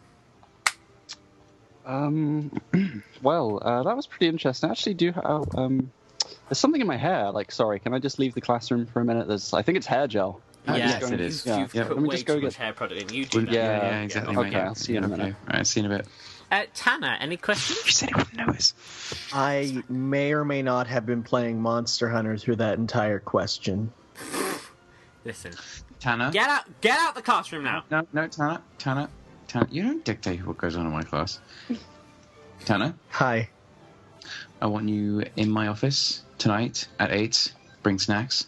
Well, that was pretty interesting. I actually do have, there's something in my hair. Like, sorry, can I just leave the classroom for a minute? I think it's hair gel. Yes, it is. You've put Let me way just go too get much hair product in. You do that. Yeah, exactly. Okay, I'll see you in a minute. All right, see you in a bit. Tanner, any questions? You said it wouldn't know us. I may or may not have been playing Monster Hunter through that entire question. Listen, Tanner? get out the classroom now. No, Tanner. You don't dictate what goes on in my class. Tanner? Hi. I want you in my office tonight at 8. Bring snacks.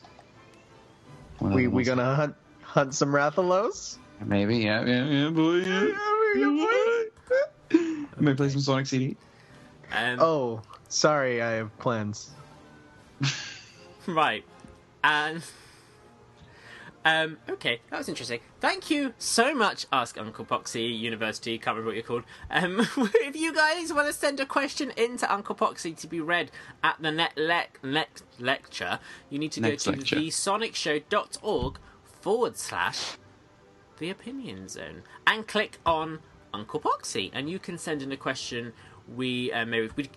We gonna hunt some Rathalos? Maybe, yeah, boy. Maybe play some Sonic CD. Oh, sorry, I have plans. Right, and okay, that was interesting. Thank you so much, Ask Uncle Poxxy University. Can't remember what you're called. If you guys want to send a question into Uncle Poxxy to be read at the next lecture, you need to go to thesonicshow.org/the opinion zone and click on Uncle Poxxy, and you can send in a question. We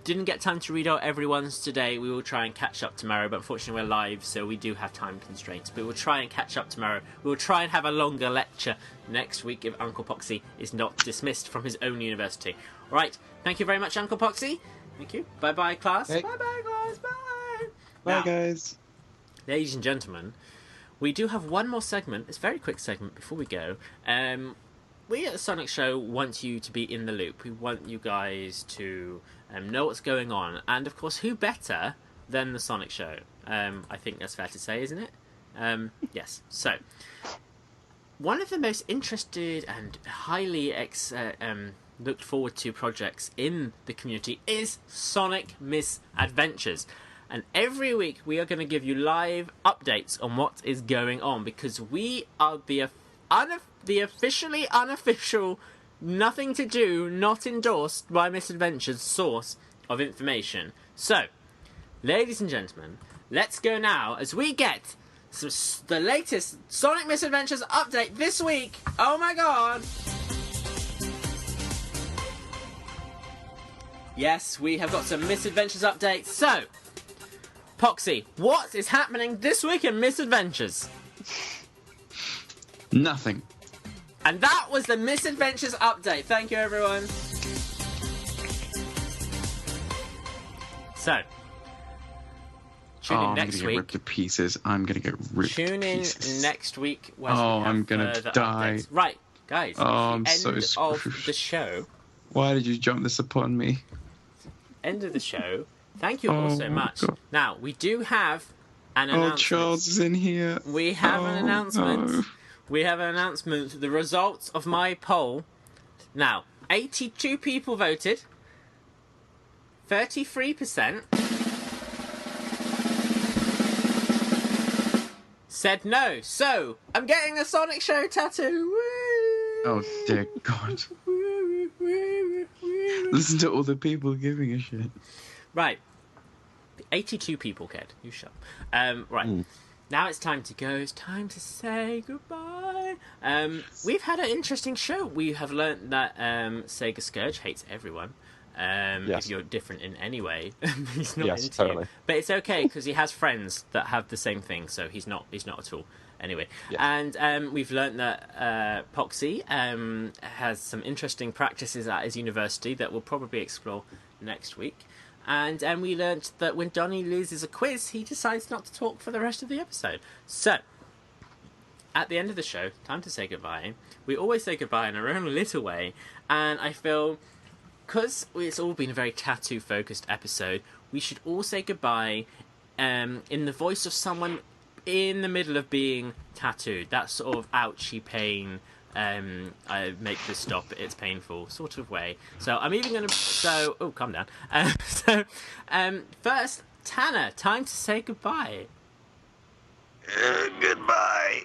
didn't get time to read out everyone's today. We will try and catch up tomorrow, but unfortunately we're live, so we do have time constraints. But we'll try and catch up tomorrow. We'll try and have a longer lecture next week if Uncle Poxxy is not dismissed from his own university. All right, thank you very much, Uncle Poxxy. Thank you. Bye-bye, class. Hey. Bye-bye, guys. Bye. Bye, guys. Ladies and gentlemen, we do have one more segment. It's a very quick segment before we go. We at the Sonic Show want you to be in the loop. We want you guys to know what's going on. And, of course, who better than the Sonic Show? I think that's fair to say, isn't it? Yes. So, one of the most interested and highly looked forward to projects in the community is Sonic Misadventures. And every week we are going to give you live updates on what is going on, because we are the officially unofficial, nothing to do, not endorsed by Misadventures source of information. So, ladies and gentlemen, let's go now as we get the latest Sonic Misadventures update this week. Oh my god! Yes, we have got some Misadventures updates. So, Poxxy, what is happening this week in Misadventures? Nothing. And that was the Misadventures update. Thank you, everyone. So, tune in next week. Get ripped to pieces. I'm gonna get ripped to pieces. Tune in next week. I'm gonna die. Updates. Right, guys. I'm the so end screwed. of the show. Why did you jump this upon me? End of the show. Thank you all so much. God. Now, we do have an announcement. Oh, Charles is in here. We have an announcement. No. We have an announcement. The results of my poll. Now, 82 people voted. 33% said no. So, I'm getting a Sonic Show tattoo. Woo! Oh, dear God. Listen to all the people giving a shit. Right. 82 people cared. You shut up. Right. Now it's time to go. It's time to say goodbye. We've had an interesting show. We have learnt that Sega Scourge hates everyone. If you're different in any way, he's not into you. But it's okay because he has friends that have the same thing, so he's not at all. Anyway, and we've learnt that Poxxy has some interesting practices at his university that we'll probably explore next week. And we learnt that when Donnie loses a quiz, he decides not to talk for the rest of the episode. So, at the end of the show, time to say goodbye. We always say goodbye in our own little way. And I feel, because it's all been a very tattoo-focused episode, we should all say goodbye in the voice of someone in the middle of being tattooed. That sort of ouchy pain. I make this stop. It's painful, sort of way. So I'm even going to. Oh, calm down. First, Tanner, time to say goodbye. Goodbye.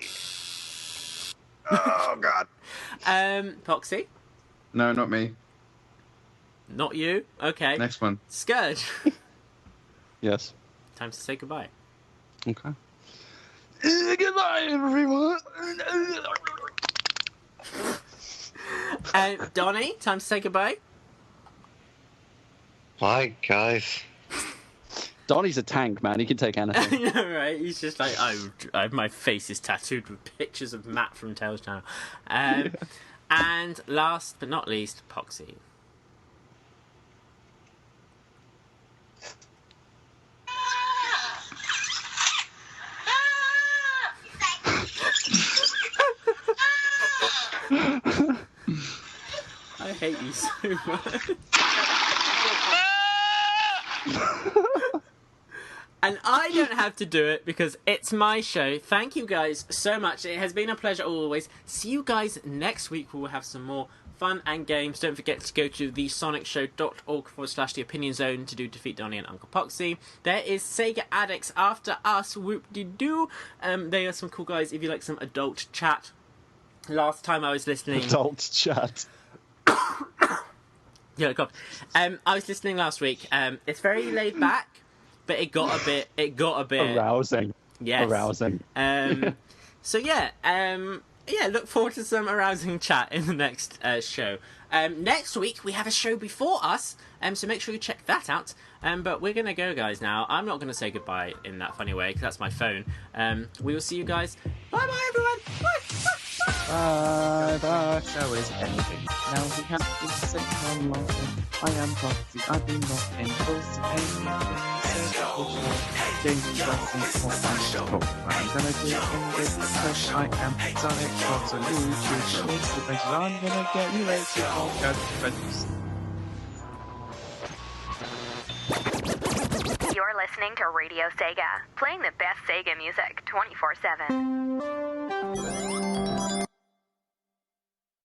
Oh God. Poxxy. No, not me. Not you. Okay. Next one. Scourge. Yes. Time to say goodbye. Okay. Goodbye, everyone. Donnie, time to say goodbye. Bye, guys. Donnie's a tank, man. He can take anything. I know, right? He's just like, my face is tattooed with pictures of Matt from Tails Channel. And last but not least, Poxxy. I hate you so much. And I don't have to do it because it's my show. Thank you guys so much. It has been a pleasure always. See you guys next week. We will have some more fun and games. Don't forget to go to thesonicshow.org/the opinion zone to do Defeat Donnie and Uncle Poxxy. There is Sega Addicts After Us. Whoop-de-doo. They are some cool guys if you like some adult chat. Last time I was listening... Adult chat. Yeah, God. I was listening last week. It's very laid back. But it got a bit arousing. Yes. Arousing. So yeah, look forward to some arousing chat in the next show. Next week we have a show before us, so make sure you check that out. But we're gonna go, guys. Now I'm not gonna say goodbye in that funny way because that's my phone. We will see you guys. Bye bye, everyone. Bye. Bye bye. So is anything. Now we have to say one more thing. I am Poxxy. I've been not impulse to anything. James Johnson for my show. I'm gonna do it in this because I am Sonic Fox on YouTube. I'm gonna get you later. All friends. You're listening to Radio Sega, playing the best Sega music 24/7.